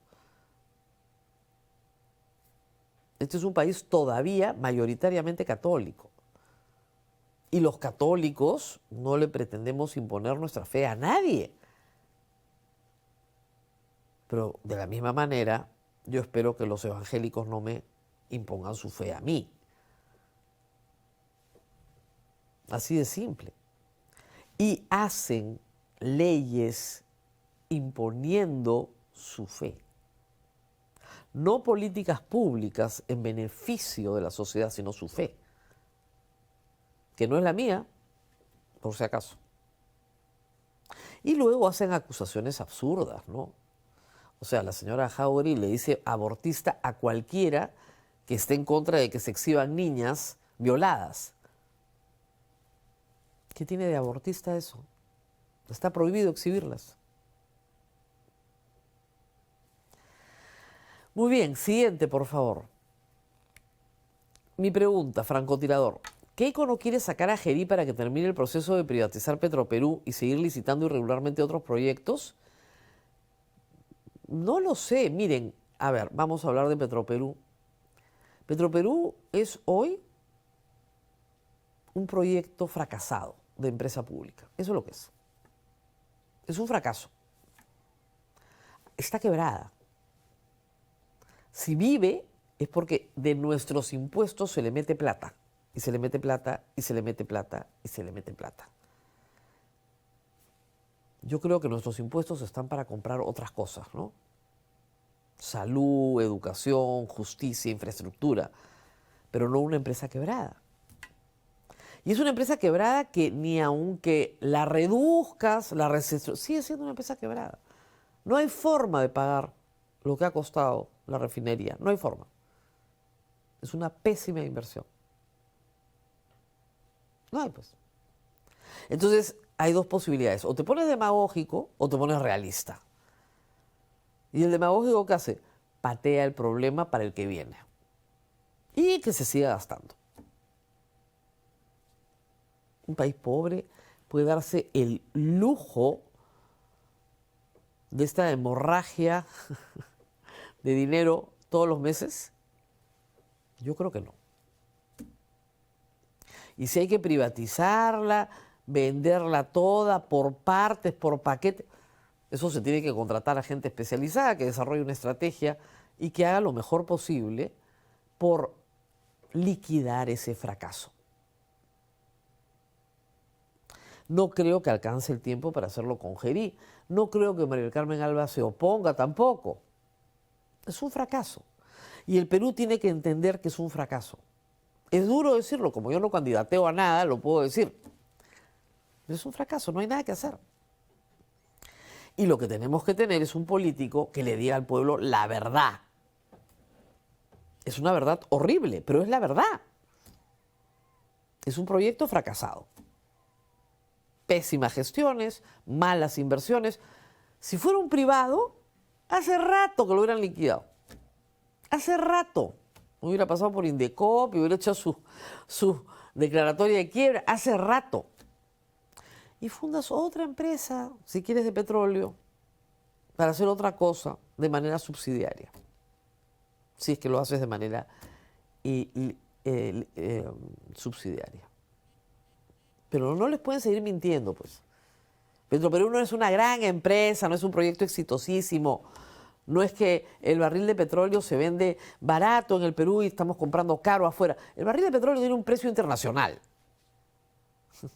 A: Este es un país todavía mayoritariamente católico. Y los católicos no le pretendemos imponer nuestra fe a nadie. Pero de la misma manera, yo espero que los evangélicos no me impongan su fe a mí. Así de simple. Y hacen leyes imponiendo su fe. No políticas públicas en beneficio de la sociedad, sino su fe. Que no es la mía, por si acaso. Y luego hacen acusaciones absurdas, ¿no? O sea, la señora Jauregui le dice abortista a cualquiera que esté en contra de que se exhiban niñas violadas. ¿Qué tiene de abortista eso? Está prohibido exhibirlas. Muy bien, siguiente, por favor. Mi pregunta, francotirador. ¿Keiko no quiere sacar a Gerí para que termine el proceso de privatizar Petroperú y seguir licitando irregularmente otros proyectos? No lo sé. Miren, a ver, vamos a hablar de Petroperú. Petroperú es hoy un proyecto fracasado de empresa pública. Eso es lo que es. Es un fracaso. Está quebrada. Si vive es porque de nuestros impuestos se le mete plata. Y se le mete plata, y se le mete plata, y se le mete plata. Yo creo que nuestros impuestos están para comprar otras cosas, ¿no? Salud, educación, justicia, infraestructura, pero no una empresa quebrada. Y es una empresa quebrada que ni aunque la reduzcas, la reestructuras, sigue siendo una empresa quebrada. No hay forma de pagar lo que ha costado la refinería, no hay forma. Es una pésima inversión. No hay, pues. Entonces, hay dos posibilidades. O te pones demagógico o te pones realista. Y el demagógico, ¿qué hace? Patea el problema para el que viene. Y que se siga gastando. Un país pobre puede darse el lujo de esta hemorragia de dinero todos los meses. Yo creo que no. Y si hay que privatizarla, venderla toda por partes, por paquetes, eso se tiene que contratar a gente especializada que desarrolle una estrategia y que haga lo mejor posible por liquidar ese fracaso. No creo que alcance el tiempo para hacerlo con Gerí. No creo que María del Carmen Alba se oponga tampoco. Es un fracaso. Y el Perú tiene que entender que es un fracaso. Es duro decirlo, como yo no candidateo a nada, lo puedo decir. Pero es un fracaso, no hay nada que hacer. Y lo que tenemos que tener es un político que le diga al pueblo la verdad. Es una verdad horrible, pero es la verdad. Es un proyecto fracasado. Pésimas gestiones, malas inversiones. Si fuera un privado, hace rato que lo hubieran liquidado. Hace rato. Hubiera pasado por Indecop y hubiera hecho su declaratoria de quiebra. Hace rato. Y fundas otra empresa, si quieres, de petróleo, para hacer otra cosa de manera subsidiaria. Si es que lo haces de manera subsidiaria. Pero no les pueden seguir mintiendo, pues. Petroperú no es una gran empresa, no es un proyecto exitosísimo. No es que el barril de petróleo se vende barato en el Perú y estamos comprando caro afuera. El barril de petróleo tiene un precio internacional.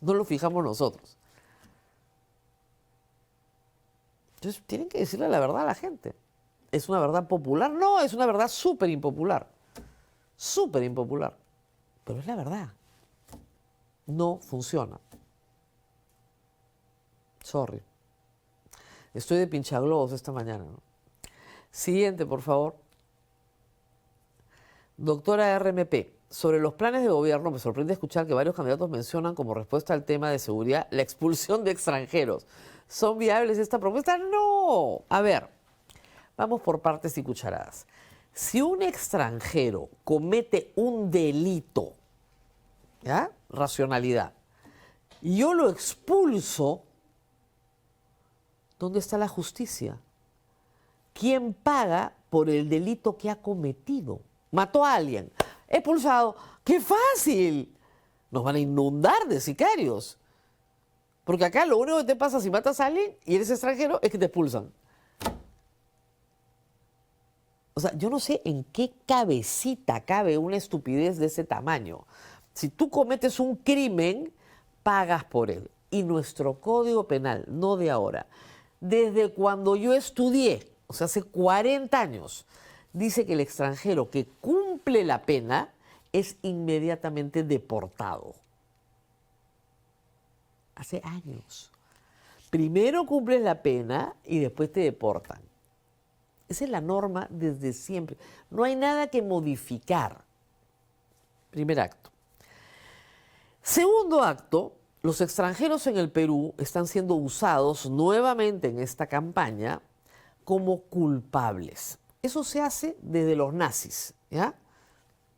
A: No lo fijamos nosotros. Entonces tienen que decirle la verdad a la gente. ¿Es una verdad popular? No, es una verdad súper impopular. Súper impopular. Pero es la verdad. No funciona. Sorry. Estoy de pinchaglobos esta mañana, ¿no? Siguiente, por favor. Doctora RMP, sobre los planes de gobierno, me sorprende escuchar que varios candidatos mencionan como respuesta al tema de seguridad la expulsión de extranjeros. ¿Son viables esta propuesta? No. A ver, vamos por partes y cucharadas. Si un extranjero comete un delito, ¿ya? Racionalidad, y yo lo expulso, ¿dónde está la justicia? ¿Quién paga por el delito que ha cometido? Mató a alguien, expulsado. ¡Qué fácil! Nos van a inundar de sicarios. Porque acá lo único que te pasa si matas a alguien y eres extranjero es que te expulsan. O sea, yo no sé en qué cabecita cabe una estupidez de ese tamaño. Si tú cometes un crimen, pagas por él. Y nuestro Código Penal, no de ahora, desde cuando yo estudié, o sea, hace 40 años, dice que el extranjero que cumple la pena es inmediatamente deportado. Hace años. Primero cumples la pena y después te deportan. Esa es la norma desde siempre. No hay nada que modificar. Primer acto. Segundo acto, los extranjeros en el Perú están siendo usados nuevamente en esta campaña como culpables. Eso se hace desde los nazis, ¿ya?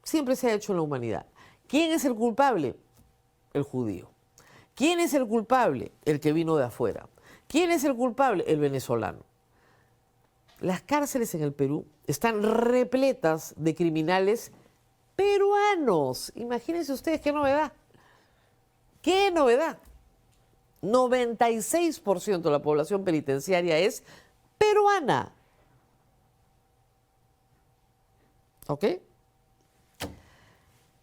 A: Siempre se ha hecho en la humanidad. ¿Quién es el culpable? El judío. ¿Quién es el culpable? El que vino de afuera. ¿Quién es el culpable? El venezolano. Las cárceles en el Perú están repletas de criminales peruanos. Imagínense ustedes qué novedad. ¡Qué novedad! 96% de la población penitenciaria es peruana. ¿Ok?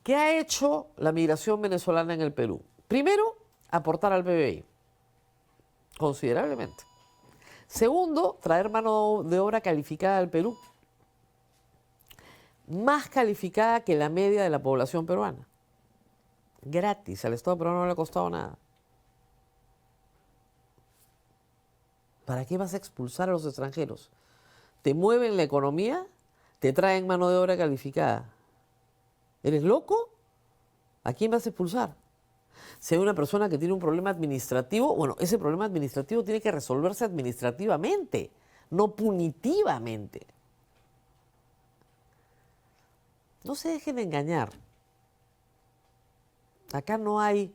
A: ¿Qué ha hecho la migración venezolana en el Perú? Primero, aportar al PBI, considerablemente. Segundo, traer mano de obra calificada al Perú, más calificada que la media de la población peruana. Gratis, al Estado peruano no le ha costado nada. ¿Para qué vas a expulsar a los extranjeros? ¿Te mueven la economía? ¿Te traen mano de obra calificada? ¿Eres loco? ¿A quién vas a expulsar? Si hay una persona que tiene un problema administrativo, bueno, ese problema administrativo tiene que resolverse administrativamente, no punitivamente. No se dejen de engañar. Acá no hay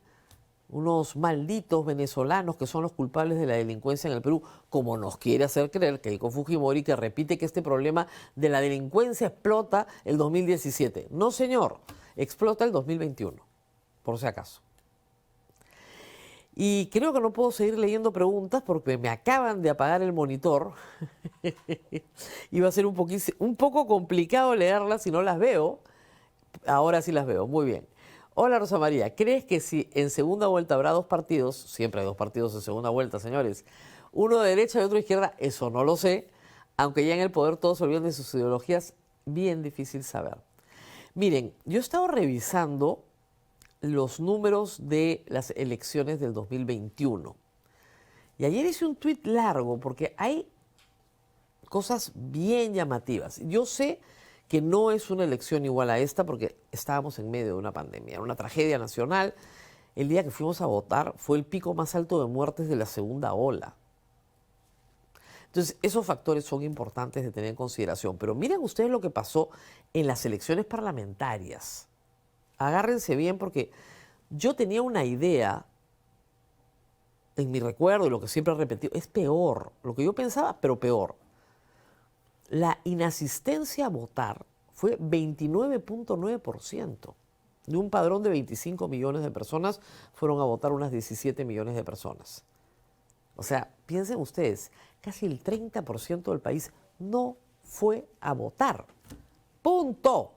A: unos malditos venezolanos que son los culpables de la delincuencia en el Perú, como nos quiere hacer creer Keiko Fujimori, que repite que este problema de la delincuencia explota el 2017. No, señor, explota el 2021, por si acaso. Y creo que no puedo seguir leyendo preguntas porque me acaban de apagar el monitor y va a ser un poco complicado leerlas si no las veo. Ahora sí las veo, muy bien. Hola Rosa María, ¿crees que si en segunda vuelta habrá dos partidos, siempre hay dos partidos en segunda vuelta, señores, uno de derecha y otro de izquierda? Eso no lo sé, aunque ya en el poder todos se olvidan de sus ideologías, bien difícil saber. Miren, yo he estado revisando los números de las elecciones del 2021 y ayer hice un tuit largo porque hay cosas bien llamativas. Yo sé que no es una elección igual a esta porque estábamos en medio de una pandemia, una tragedia nacional. El día que fuimos a votar fue el pico más alto de muertes de la segunda ola. Entonces, esos factores son importantes de tener en consideración. Pero miren ustedes lo que pasó en las elecciones parlamentarias. Agárrense bien porque yo tenía una idea en mi recuerdo y lo que siempre he repetido, es peor. Lo que yo pensaba, pero peor. La inasistencia a votar fue 29.9%. De un padrón de 25 millones de personas, fueron a votar unas 17 millones de personas. O sea, piensen ustedes, casi el 30% del país no fue a votar. ¡Punto!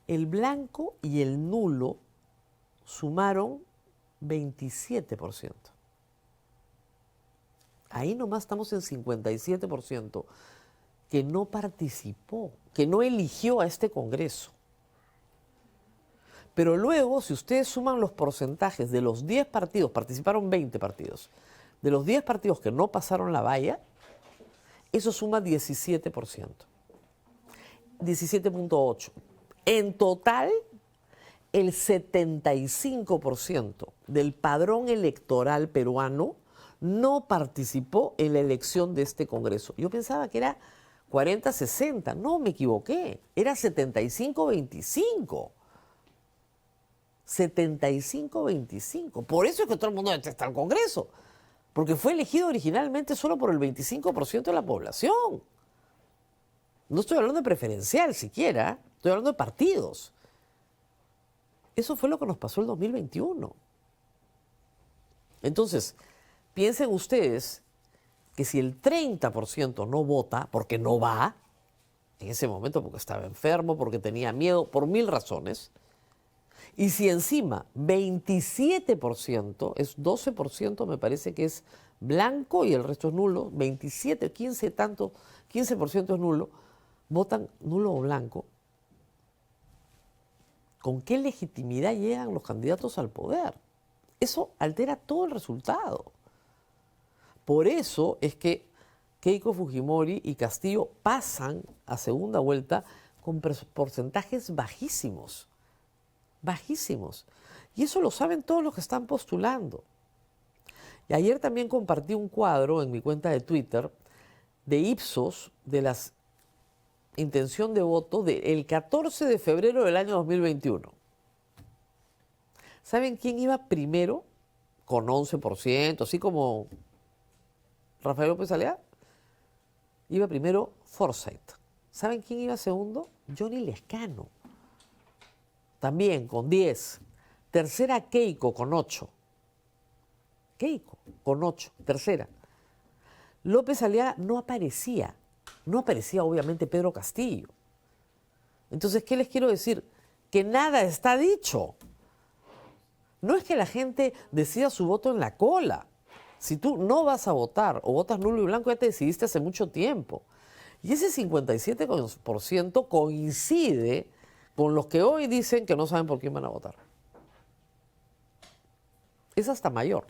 A: El blanco y el nulo sumaron 27%. Ahí nomás estamos en 57% que no participó, que no eligió a este Congreso. Pero luego, si ustedes suman los porcentajes de los 10 partidos, participaron 20 partidos, de los 10 partidos que no pasaron la valla, eso suma 17%. 17.8%. En total, el 75% del padrón electoral peruano no participó en la elección de este Congreso. Yo pensaba que era 40-60, no, me equivoqué, era 75-25. 75-25. Por eso es que todo el mundo detesta el Congreso, porque fue elegido originalmente solo por el 25% de la población. No estoy hablando de preferencial siquiera, estoy hablando de partidos. Eso fue lo que nos pasó el 2021. Entonces, piensen ustedes que si el 30% no vota, porque no va, en ese momento porque estaba enfermo, porque tenía miedo, por 1000 razones, y si encima 27%, es 12% me parece que es blanco y el resto es nulo, 27, 15 tanto, 15% es nulo, votan nulo o blanco, ¿con qué legitimidad llegan los candidatos al poder? Eso altera todo el resultado. Por eso es que Keiko Fujimori y Castillo pasan a segunda vuelta con porcentajes bajísimos. Bajísimos. Y eso lo saben todos los que están postulando. Y ayer también compartí un cuadro en mi cuenta de Twitter de Ipsos de la intención de voto del 14 de febrero del año 2021. ¿Saben quién iba primero? Con 11%, así como Rafael López Aliaga. Iba primero Forsyth. ¿Saben quién iba segundo? Johnny Lescano. También con 10. Tercera Keiko con 8. Keiko con 8, tercera. López Aliaga no aparecía. No aparecía obviamente Pedro Castillo. Entonces, ¿qué les quiero decir? Que nada está dicho. No es que la gente decida su voto en la cola. Si tú no vas a votar o votas nulo y blanco, ya te decidiste hace mucho tiempo. Y ese 57% coincide con los que hoy dicen que no saben por quién van a votar. Es hasta mayor.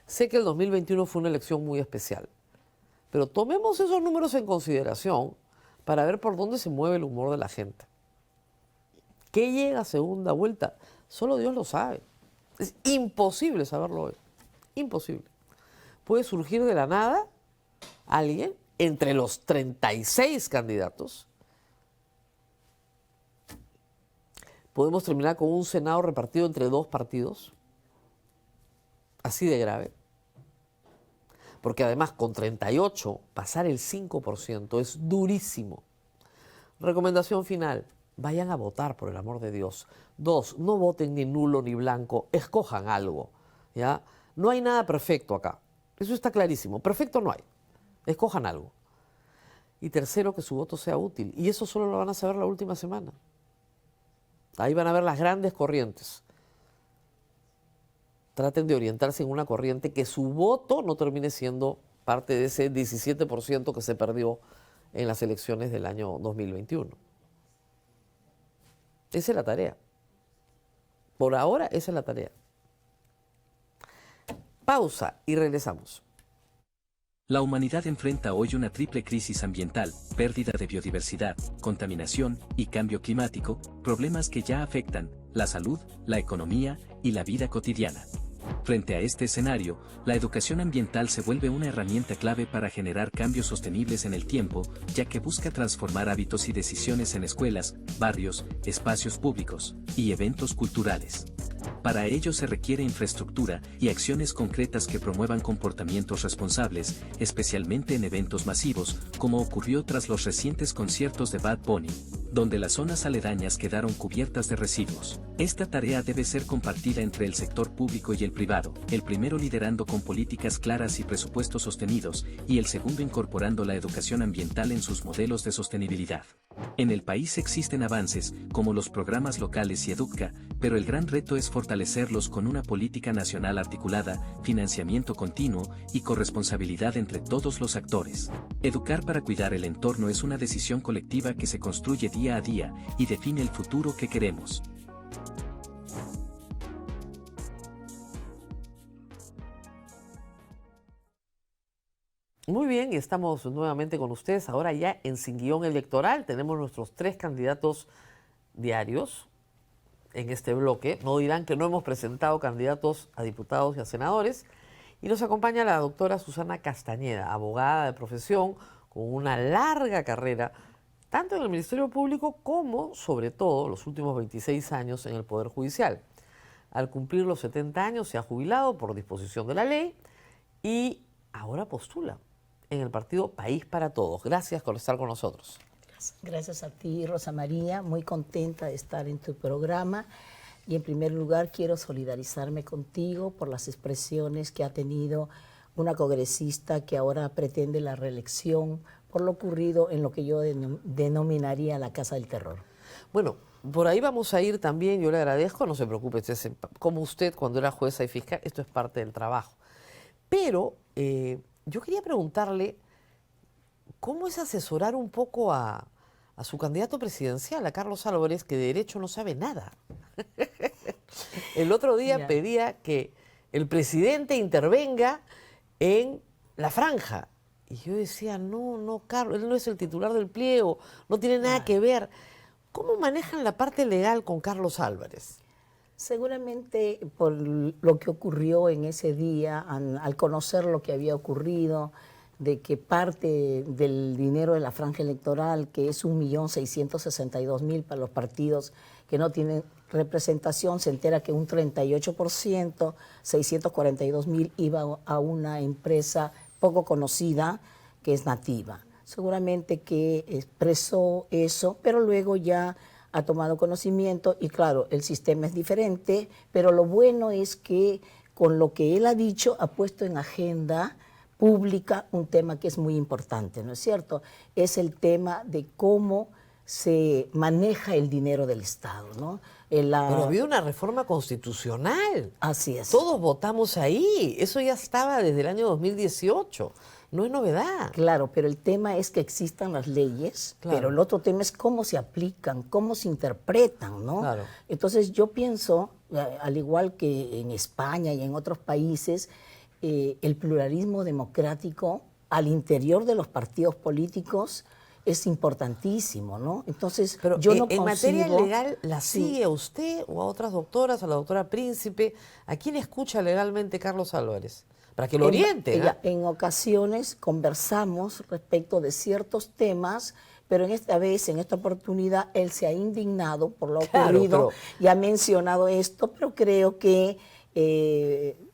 A: Sé que el 2021 fue una elección muy especial, pero tomemos esos números en consideración para ver por dónde se mueve el humor de la gente. ¿Qué llega a segunda vuelta? Solo Dios lo sabe. Es imposible saberlo hoy. Imposible. Puede surgir de la nada alguien entre los 36 candidatos. Podemos terminar con un Senado repartido entre 2 partidos. Así de grave. Porque además con 38 pasar el 5% es durísimo. Recomendación final. Vayan a votar, por el amor de Dios. 2, no voten ni nulo ni blanco, escojan algo, ¿ya? No hay nada perfecto acá, eso está clarísimo, perfecto no hay, escojan algo. Y tercero, que su voto sea útil. Y eso solo lo van a saber la última semana. Ahí van a ver las grandes corrientes. Traten de orientarse en una corriente que su voto no termine siendo parte de ese 17% que se perdió en las elecciones del año 2021. Esa es la tarea. Por ahora, esa es la tarea. Pausa y regresamos.
D: La humanidad enfrenta hoy una triple crisis ambiental, pérdida de biodiversidad, contaminación y cambio climático, problemas que ya afectan la salud, la economía y la vida cotidiana. Frente a este escenario, la educación ambiental se vuelve una herramienta clave para generar cambios sostenibles en el tiempo, ya que busca transformar hábitos y decisiones en escuelas, barrios, espacios públicos y eventos culturales. Para ello se requiere infraestructura y acciones concretas que promuevan comportamientos responsables, especialmente en eventos masivos, como ocurrió tras los recientes conciertos de Bad Bunny, donde las zonas aledañas quedaron cubiertas de residuos. Esta tarea debe ser compartida entre el sector público y el privado, el primero liderando con políticas claras y presupuestos sostenidos, y el segundo incorporando la educación ambiental en sus modelos de sostenibilidad. En el país existen avances, como los programas locales y Educa, pero el gran reto es fortalecerlos con una política nacional articulada, financiamiento continuo y corresponsabilidad entre todos los actores. Educar para cuidar el entorno es una decisión colectiva que se construye día a día y define el futuro que queremos.
A: Muy bien, y estamos nuevamente con ustedes. Ahora ya en Sin Guión Electoral tenemos nuestros 3 candidatos diarios en este bloque. No dirán que no hemos presentado candidatos a diputados y a senadores. Y nos acompaña la doctora Susana Castañeda, abogada de profesión, con una larga carrera, tanto en el Ministerio Público como, sobre todo, los últimos 26 años en el Poder Judicial. Al cumplir los 70 años se ha jubilado por disposición de la ley y ahora postula en el partido País para Todos. Gracias por estar con nosotros.
E: Gracias a ti, Rosa María, muy contenta de estar en tu programa. Y en primer lugar quiero solidarizarme contigo por las expresiones que ha tenido una congresista que ahora pretende la reelección por lo ocurrido en lo que yo denominaría la Casa del Terror.
A: Bueno, por ahí vamos a ir también, yo le agradezco, no se preocupe, como usted cuando era jueza y fiscal, esto es parte del trabajo. Pero yo quería preguntarle, ¿cómo es asesorar un poco a su candidato presidencial, a Carlos Álvarez, que de derecho no sabe nada? El otro día pedía que el presidente intervenga en la franja. Y yo decía, no, Carlos, él no es el titular del pliego, no tiene nada que ver. ¿Cómo manejan la parte legal con Carlos Álvarez?
E: Seguramente por lo que ocurrió en ese día, al conocer lo que había ocurrido, de que parte del dinero de la franja electoral, que es 1.662.000 para los partidos que no tienen representación, se entera que un 38%, 642.000, iba a una empresa poco conocida que es Nativa. Seguramente que expresó eso, pero luego ya ha tomado conocimiento y claro, el sistema es diferente, pero lo bueno es que con lo que él ha dicho ha puesto en agenda pública un tema que es muy importante, ¿no es cierto? Es el tema de cómo se maneja el dinero del Estado, ¿no?
A: Pero ha habido una reforma constitucional.
E: Así es.
A: Todos votamos ahí. Eso ya estaba desde el año 2018. No es novedad.
E: Claro, pero el tema es que existan las leyes,
A: claro,
E: pero el otro tema es cómo se aplican, cómo se interpretan, ¿no?
A: Claro.
E: Entonces yo pienso, al igual que en España y en otros países, el pluralismo democrático al interior de los partidos políticos es importantísimo, ¿no? Entonces,
A: pero
E: yo no
A: en
E: concibo,
A: materia legal, ¿la sigue a usted o a otras doctoras, a la doctora Príncipe? ¿A quién escucha legalmente Carlos Álvarez? Para que lo oriente.
E: En ocasiones conversamos respecto de ciertos temas, pero en esta oportunidad, él se ha indignado por lo ocurrido y ha mencionado esto, pero creo que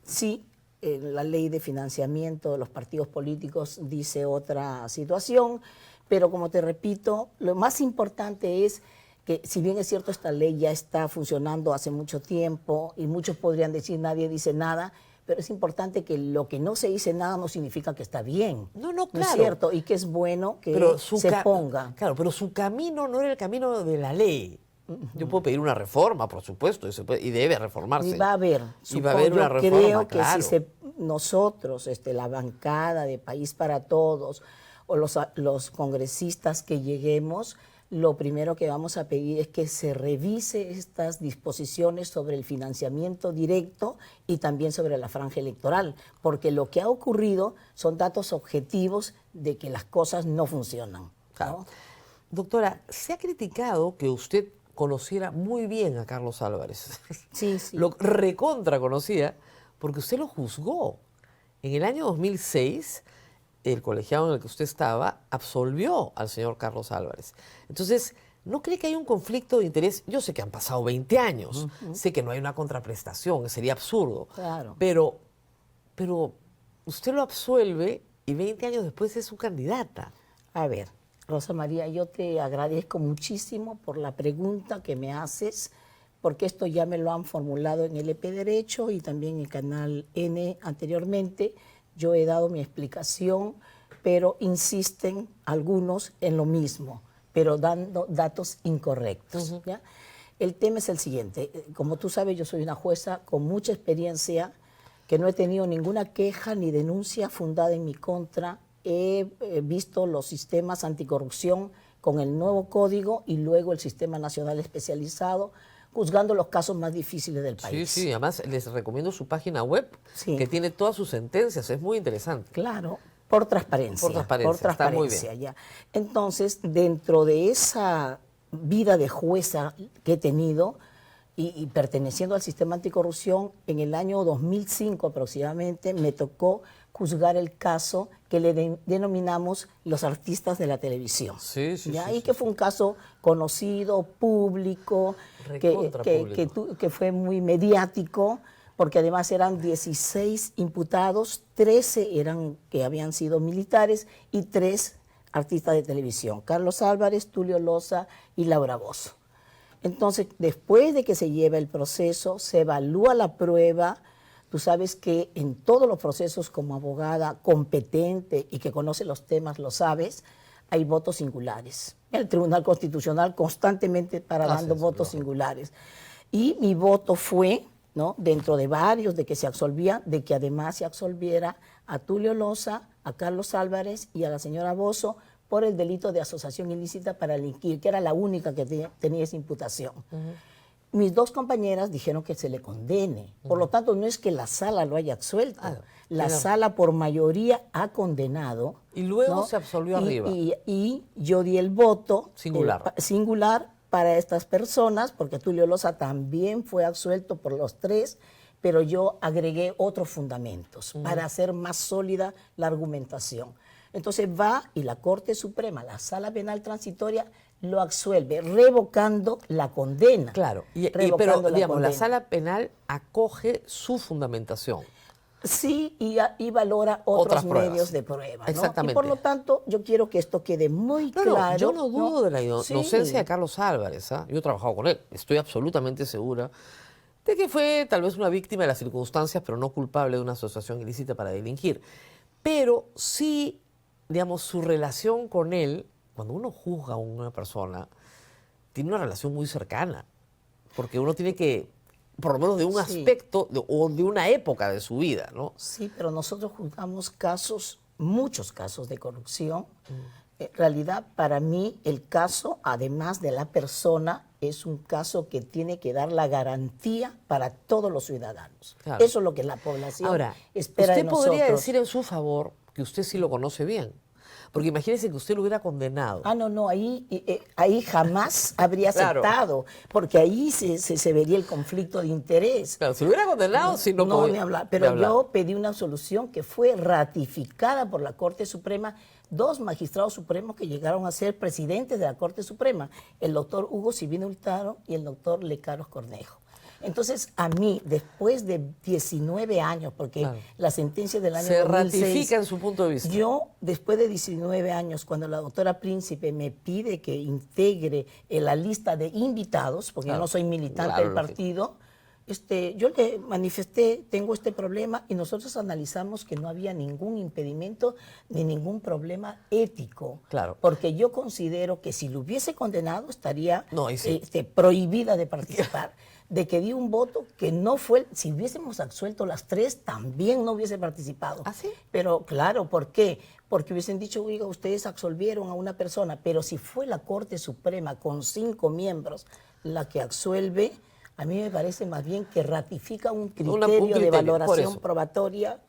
E: sí, la ley de financiamiento de los partidos políticos dice otra situación, pero como te repito, lo más importante es que si bien es cierto esta ley ya está funcionando hace mucho tiempo y muchos podrían decir nadie dice nada, pero es importante que lo que no se dice nada no significa que está bien.
A: No,
E: ¿No
A: claro.
E: es cierto? Y que es bueno que se ponga.
A: Claro, pero su camino no era el camino de la ley. Yo puedo pedir una reforma, por supuesto, y debe reformarse.
E: Y va a haber.
A: Y va a haber una reforma,
E: creo que
A: claro.
E: si nosotros, la bancada de País para Todos, o los congresistas que lleguemos, lo primero que vamos a pedir es que se revise estas disposiciones sobre el financiamiento directo y también sobre la franja electoral, porque lo que ha ocurrido son datos objetivos de que las cosas no funcionan, ¿no?
A: Claro. Doctora, se ha criticado que usted conociera muy bien a Carlos Álvarez.
E: Sí, sí.
A: Lo recontra conocía porque usted lo juzgó. En el año 2006, el colegiado en el que usted estaba absolvió al señor Carlos Álvarez. Entonces, ¿no cree que hay un conflicto de interés? Yo sé que han pasado 20 años, sé que no hay una contraprestación, sería absurdo.
E: Claro.
A: Pero usted lo absuelve y 20 años después es su candidata.
E: A ver, Rosa María, yo te agradezco muchísimo por la pregunta que me haces, porque esto ya me lo han formulado en LP Derecho y también en Canal N anteriormente. Yo he dado mi explicación, pero insisten algunos en lo mismo, pero dando datos incorrectos. ¿Ya? El tema es el siguiente. Como tú sabes, yo soy una jueza con mucha experiencia, que no he tenido ninguna queja ni denuncia fundada en mi contra. He visto los sistemas anticorrupción con el nuevo código y luego el Sistema Nacional Especializado, juzgando los casos más difíciles del país.
A: Sí, además les recomiendo su página web, que tiene todas sus sentencias, es muy interesante.
E: Claro, por transparencia.
A: Por transparencia, está muy bien.
E: Ya. Entonces, dentro de esa vida de jueza que he tenido y perteneciendo al sistema anticorrupción, en el año 2005 aproximadamente me tocó juzgar el caso que le denominamos los artistas de la televisión. Y que fue un caso conocido, público, que fue muy mediático, porque además eran 16 imputados, 13 eran que habían sido militares y 3 artistas de televisión, Carlos Álvarez, Tulio Loza y Laura Bozzo. Entonces, después de que se lleva el proceso, se evalúa la prueba. Tú sabes que en todos los procesos, como abogada competente y que conoce los temas, lo sabes, hay votos singulares. El Tribunal Constitucional constantemente para dando votos singulares. Y mi voto fue, ¿no?, dentro de varios de que se absolvía, de que además se absolviera a Tulio Loza, a Carlos Álvarez y a la señora Bozzo por el delito de asociación ilícita para delinquir, que era la única que tenía esa imputación. Mis 2 compañeras dijeron que se le condene. Por lo tanto, no es que la sala lo haya absuelto. La sala por mayoría ha condenado.
A: Y luego, ¿no?, se absolvió arriba.
E: Y yo di el voto singular para estas personas, porque Tulio Loza también fue absuelto por los 3, pero yo agregué otros fundamentos para hacer más sólida la argumentación. Entonces va y la Corte Suprema, la Sala Penal Transitoria, lo absuelve, revocando la condena.
A: Claro, pero digamos, la Sala Penal acoge su fundamentación.
E: Sí, y valora otros medios de prueba, ¿no?
A: Exactamente.
E: Y por lo tanto, yo quiero que esto quede muy claro.
A: Yo no dudo de la inocencia de Carlos Álvarez. Yo he trabajado con él, estoy absolutamente segura de que fue tal vez una víctima de las circunstancias, pero no culpable de una asociación ilícita para delinquir. Pero sí, digamos, su relación con él, cuando uno juzga a una persona, tiene una relación muy cercana, porque uno tiene que, por lo menos de un aspecto o de una época de su vida, ¿no?
E: Sí, pero nosotros juzgamos casos, muchos casos de corrupción. En realidad, para mí, el caso, además de la persona, es un caso que tiene que dar la garantía para todos los ciudadanos. Claro. Eso es lo que la población espera de nosotros.
A: Usted podría decir en su favor que usted sí lo conoce bien. Porque imagínese que usted lo hubiera condenado.
E: No, ahí jamás habría aceptado, porque ahí se vería el conflicto de interés.
A: Claro, si lo hubiera condenado, sí no podía.
E: Ni hablar. Pero yo pedí una solución que fue ratificada por la Corte Suprema, 2 magistrados supremos que llegaron a ser presidentes de la Corte Suprema, el doctor Hugo Sibina Hurtado y el doctor Lecaros Cornejo. Entonces, a mí, después de 19 años, porque la sentencia del año 2006...
A: Se ratifica en su punto de vista.
E: Yo, después de 19 años, cuando la doctora Príncipe me pide que integre en la lista de invitados, porque yo no soy militante del partido, yo le manifesté, tengo este problema, y nosotros analizamos que no había ningún impedimento ni ningún problema ético.
A: Claro.
E: Porque yo considero que si lo hubiese condenado estaría
A: No, y sí.
E: prohibida de participar. De que dio un voto que no fue, si hubiésemos absuelto las 3, también no hubiese participado.
A: ¿Ah, sí?
E: Pero claro, ¿por qué? Porque hubiesen dicho, oiga, ustedes absolvieron a una persona, pero si fue la Corte Suprema con 5 miembros la que absuelve, a mí me parece más bien que ratifica un criterio de valoración probatoria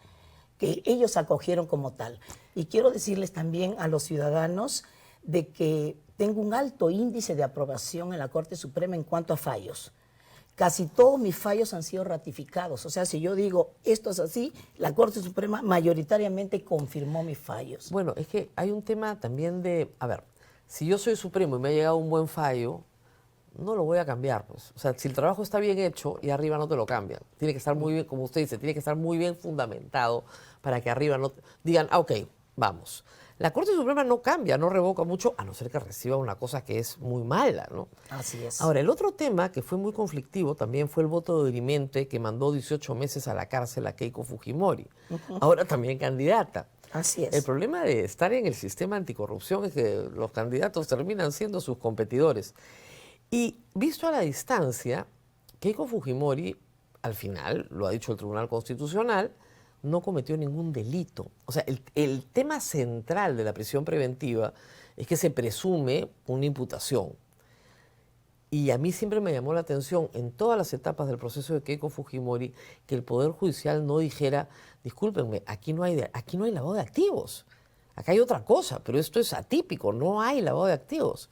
E: que ellos acogieron como tal. Y quiero decirles también a los ciudadanos de que tengo un alto índice de aprobación en la Corte Suprema en cuanto a fallos. Casi todos mis fallos han sido ratificados. O sea, si yo digo esto es así, la Corte Suprema mayoritariamente confirmó mis fallos.
A: Bueno, es que hay un tema también de, a ver, si yo soy Supremo y me ha llegado un buen fallo, no lo voy a cambiar, pues. O sea, si el trabajo está bien hecho y arriba no te lo cambian. Tiene que estar muy bien, como usted dice, tiene que estar muy bien fundamentado para que arriba no digan, ok, vamos. La Corte Suprema no cambia, no revoca mucho, a no ser que reciba una cosa que es muy mala, ¿no?
E: Así es.
A: Ahora, el otro tema que fue muy conflictivo también fue el voto de dirimente que mandó 18 meses a la cárcel a Keiko Fujimori, ahora también candidata.
E: Así es.
A: El problema de estar en el sistema anticorrupción es que los candidatos terminan siendo sus competidores. Y visto a la distancia, Keiko Fujimori, al final, lo ha dicho el Tribunal Constitucional, no cometió ningún delito. O sea, el tema central de la prisión preventiva es que se presume una imputación. Y a mí siempre me llamó la atención en todas las etapas del proceso de Keiko Fujimori que el Poder Judicial no dijera, discúlpenme, aquí no hay lavado de activos. Acá hay otra cosa, pero esto es atípico, no hay lavado de activos.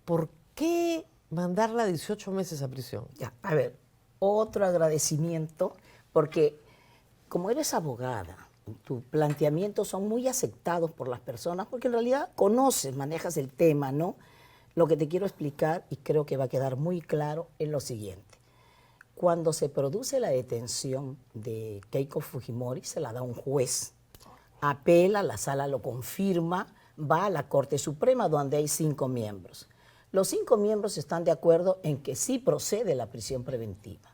A: ¿Por qué mandarla 18 meses a prisión?
E: Ya, a ver, otro agradecimiento, porque como eres abogada, tus planteamientos son muy aceptados por las personas, porque en realidad conoces, manejas el tema, ¿no? Lo que te quiero explicar, y creo que va a quedar muy claro, es lo siguiente. Cuando se produce la detención de Keiko Fujimori, se la da un juez. Apela, la sala lo confirma, va a la Corte Suprema, donde hay 5 miembros. Los 5 miembros están de acuerdo en que sí procede la prisión preventiva.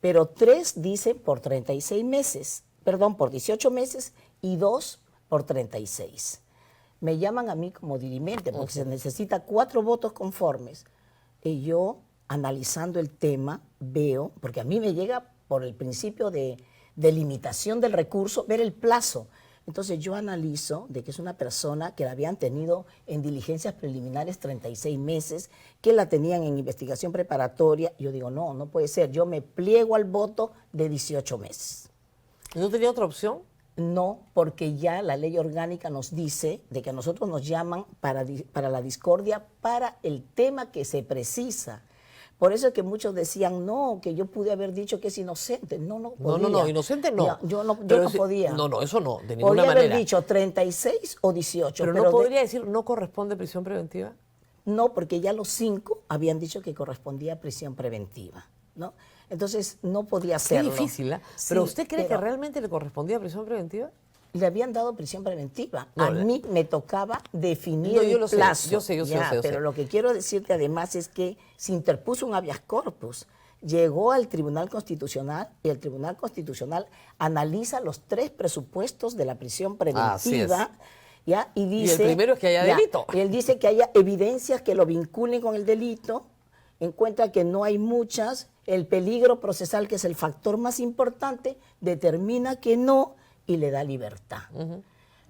E: Pero 3 dicen por 36 meses, perdón, por 18 meses y 2 por 36. Me llaman a mí como dirimente porque se necesita 4 votos conformes. Y yo, analizando el tema, veo, porque a mí me llega por el principio de limitación del recurso, ver el plazo. Entonces yo analizo de que es una persona que la habían tenido en diligencias preliminares 36 meses, que la tenían en investigación preparatoria. Yo digo, no, no puede ser. Yo me pliego al voto de 18 meses.
A: ¿No tenía otra opción?
E: No, porque ya la ley orgánica nos dice de que a nosotros nos llaman para la discordia, para el tema que se precisa. Por eso es que muchos decían, no, que yo pude haber dicho que es inocente. No podía.
A: No, inocente no.
E: Yo no
A: Pero
E: podía.
A: No, eso no, de ninguna
E: podía
A: manera.
E: Podría haber dicho 36 o 18.
A: Pero no podría decir, ¿no corresponde prisión preventiva?
E: No, porque ya los 5 habían dicho que correspondía prisión preventiva, ¿no? Entonces, no podía hacerlo.
A: Es difícil, ¿eh?
E: Sí,
A: ¿Pero usted cree que realmente le correspondía prisión preventiva?
E: Le habían dado prisión preventiva.
A: No,
E: a mí me tocaba definir
A: yo
E: el
A: lo sé,
E: plazo.
A: yo sé.
E: Pero lo que quiero decirte además es que se interpuso un habeas corpus. Llegó al Tribunal Constitucional y el Tribunal Constitucional analiza los 3 presupuestos de la prisión preventiva. ¿Ya? Y dice,
A: el primero es que haya delito.
E: Y él dice que haya evidencias que lo vinculen con el delito, encuentra que no hay muchas, el peligro procesal, que es el factor más importante, determina que no y le da libertad.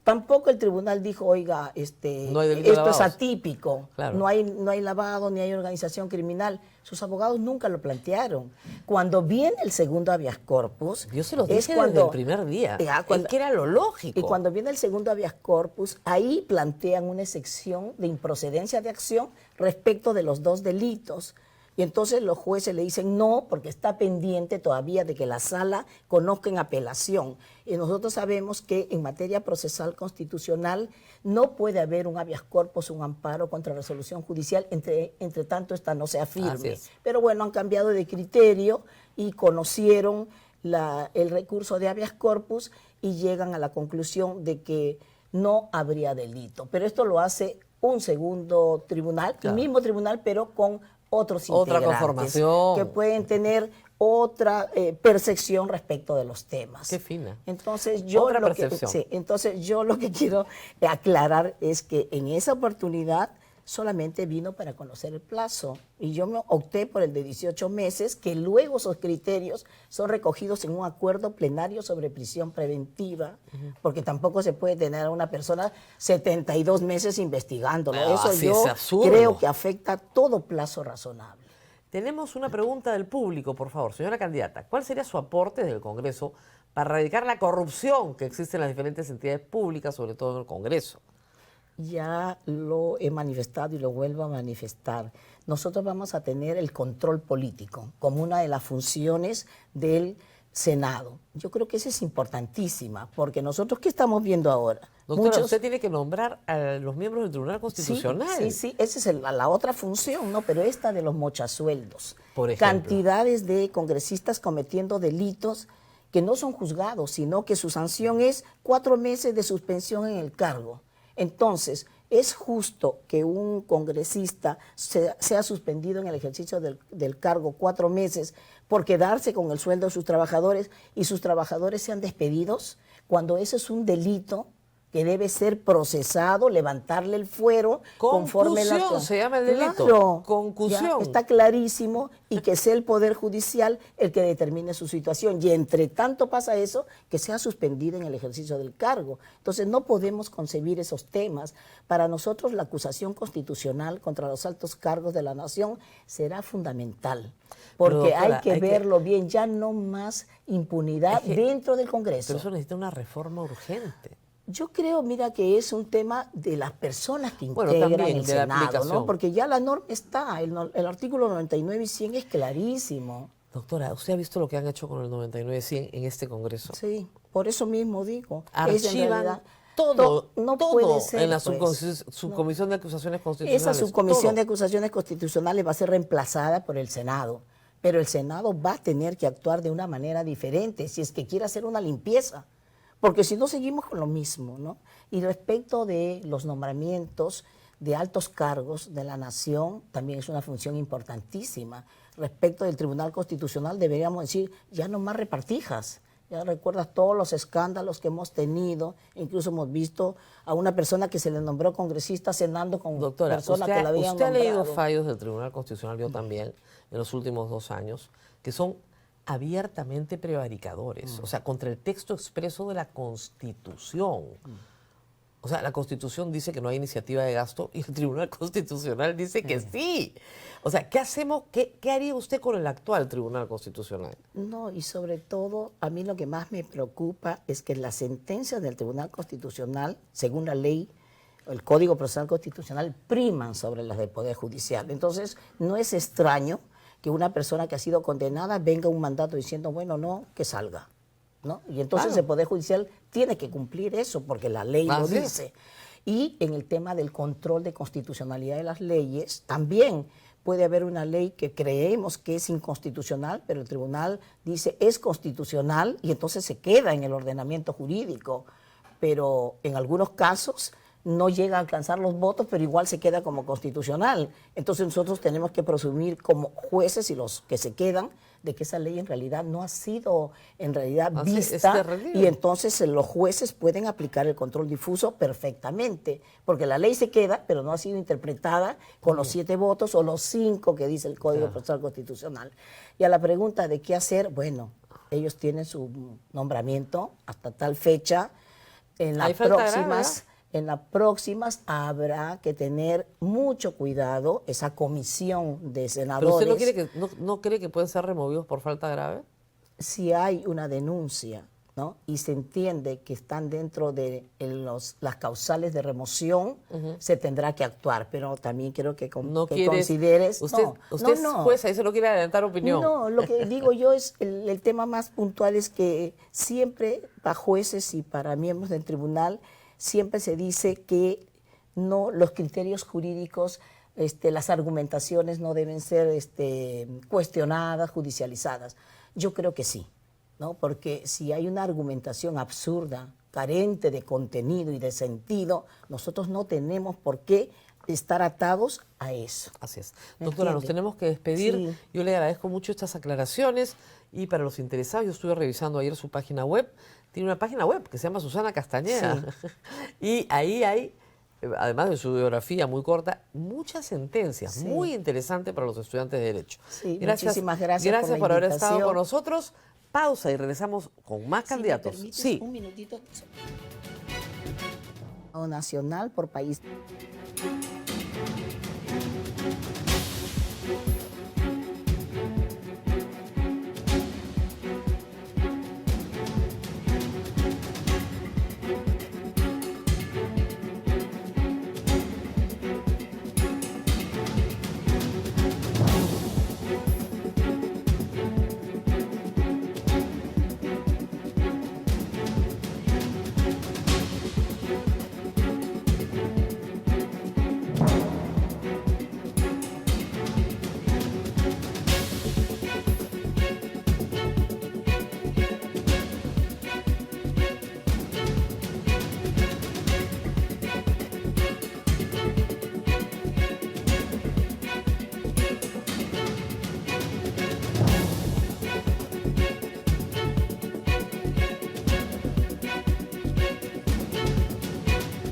E: Tampoco el tribunal dijo, oiga, esto es atípico, claro. no hay lavado ni hay organización criminal. Sus abogados nunca lo plantearon. Cuando viene el segundo habeas corpus...
A: Yo se lo dije desde el primer día, es que era lo lógico.
E: Y cuando viene el segundo habeas corpus, ahí plantean una excepción de improcedencia de acción respecto de los 2 delitos. Y entonces los jueces le dicen no, porque está pendiente todavía de que la sala conozca en apelación. Y nosotros sabemos que en materia procesal constitucional no puede haber un habeas corpus, un amparo contra resolución judicial, entre tanto esta no sea firme. Pero bueno, han cambiado de criterio y conocieron el recurso de habeas corpus y llegan a la conclusión de que no habría delito. Pero esto lo hace un segundo tribunal, claro. El mismo tribunal, pero con otros
A: Otra
E: integrantes
A: conformación.
E: que pueden tener otra percepción respecto de los temas.
A: Qué fina.
E: Entonces yo,
A: Otra
E: lo que,
A: percepción.
E: sí, entonces yo lo que quiero aclarar es que en esa oportunidad solamente vino para conocer el plazo y yo me opté por el de 18 meses, que luego esos criterios son recogidos en un acuerdo plenario sobre prisión preventiva, porque tampoco se puede tener a una persona 72 meses investigándolo.
A: No,
E: Eso
A: así
E: yo
A: es absurdo.
E: creo que afecta todo plazo razonable.
A: Tenemos una pregunta del público, por favor. Señora candidata, ¿cuál sería su aporte desde el Congreso para erradicar la corrupción que existe en las diferentes entidades públicas, sobre todo en el Congreso?
E: Ya lo he manifestado y lo vuelvo a manifestar. Nosotros vamos a tener el control político como una de las funciones del Senado. Yo creo que esa es importantísima, porque nosotros, ¿qué estamos viendo ahora?
A: Doctora, usted tiene que nombrar a los miembros del Tribunal Constitucional.
E: Sí, esa es la otra función, ¿no? Pero esta de los mochasueldos.
A: Por ejemplo.
E: Cantidades de congresistas cometiendo delitos que no son juzgados, sino que su sanción es 4 meses de suspensión en el cargo. Entonces, ¿es justo que un congresista sea suspendido en el ejercicio del cargo 4 meses por quedarse con el sueldo de sus trabajadores y sus trabajadores sean despedidos, cuando ese es un delito que debe ser procesado, levantarle el fuero conforme la...
A: Concusión se llama el delito.
E: Claro,
A: Concusión.
E: ya está clarísimo, y que sea el Poder Judicial el que determine su situación. Y entre tanto pasa eso, que sea suspendida en el ejercicio del cargo. Entonces no podemos concebir esos temas. Para nosotros la acusación constitucional contra los altos cargos de la nación será fundamental. Porque
A: doctora,
E: hay que verlo bien, ya no más impunidad dentro del Congreso.
A: Pero eso necesita una reforma urgente.
E: Yo creo, mira, que es un tema de las personas que
A: Bueno,
E: integran
A: también
E: el
A: de la
E: Senado,
A: aplicación.
E: ¿no? Porque ya la norma está, el artículo 99 y 100 es clarísimo.
A: Doctora, ¿usted ha visto lo que han hecho con el 99-100 en este Congreso?
E: Sí, por eso mismo digo. Es en
A: Archivan
E: realidad,
A: todo,
E: no
A: todo
E: puede ser,
A: en la
E: pues.
A: subcomisión de acusaciones constitucionales.
E: Esa subcomisión
A: todo.
E: de acusaciones constitucionales va a ser reemplazada por el Senado, pero el Senado va a tener que actuar de una manera diferente si es que quiere hacer una limpieza, porque si no seguimos con lo mismo, ¿no? Y respecto de los nombramientos de altos cargos de la nación, también es una función importantísima. Respecto del Tribunal Constitucional deberíamos decir, ya no más repartijas. Ya recuerdas todos los escándalos que hemos tenido, incluso hemos visto a una persona que se le nombró congresista cenando con
A: Doctora,
E: personas
A: usted,
E: que la habían
A: usted ha leído
E: nombrado.
A: fallos del Tribunal Constitucional, yo también, en los últimos 2 años, que son abiertamente prevaricadores, o sea, contra el texto expreso de la Constitución. O sea, la Constitución dice que no hay iniciativa de gasto y el Tribunal Constitucional dice que sí. O sea, ¿qué hacemos? ¿Qué haría usted con el actual Tribunal Constitucional?
E: No, y sobre todo, a mí lo que más me preocupa es que las sentencias del Tribunal Constitucional, según la ley, el Código Procesal Constitucional, priman sobre las del Poder Judicial. Entonces, no es extraño que una persona que ha sido condenada venga un mandato diciendo, bueno, no, que salga, ¿no? Y entonces
A: Claro.
E: el Poder Judicial tiene que cumplir eso porque la ley lo
A: Así es.
E: dice. Y en el tema del control de constitucionalidad de las leyes, también puede haber una ley que creemos que es inconstitucional, pero el tribunal dice es constitucional y entonces se queda en el ordenamiento jurídico. Pero en algunos casos no llega a alcanzar los votos, pero igual se queda como constitucional. Entonces nosotros tenemos que presumir como jueces y los que se quedan de que esa ley en realidad no ha sido
A: Así es,
E: vista,
A: terrible.
E: y entonces los jueces pueden aplicar el control difuso perfectamente, porque la ley se queda, pero no ha sido interpretada con los 7 votos o los 5 que dice el Código Procesal Constitucional. Y a la pregunta de qué hacer, bueno, ellos tienen su nombramiento hasta tal fecha. En las
A: Hay falta grave,
E: próximas... En las próximas habrá que tener mucho cuidado, esa comisión de senadores.
A: ¿Pero usted no cree que pueden ser removidos por falta grave?
E: Si hay una denuncia, ¿no? Y se entiende que están dentro de las causales de remoción, se tendrá que actuar. Pero también quiero que consideres...
A: Usted es jueza y se no quiere adelantar opinión.
E: No, lo que digo yo es, el tema más puntual es que siempre para jueces y para miembros del tribunal siempre se dice que no, los criterios jurídicos, las argumentaciones no deben ser cuestionadas, judicializadas. Yo creo que sí, ¿no? Porque si hay una argumentación absurda, carente de contenido y de sentido, nosotros no tenemos por qué estar atados a eso.
A: Así es.
E: ¿Me
A: Doctora, nos
E: entiende?
A: tenemos que despedir.
E: Sí.
A: Yo le agradezco mucho estas aclaraciones y para los interesados, yo estuve revisando ayer su página web. Tiene una página web que se llama Susana Castañeda. Y ahí hay, además de su biografía muy corta, muchas sentencias,
E: Sí.
A: muy interesante para los estudiantes de Derecho.
E: Sí, muchísimas gracias por la
A: por haber estado
E: invitación.
A: con nosotros. Pausa y regresamos con más
E: Si me
A: candidatos.
E: permites
A: Sí.
E: un minutito. O nacional por país.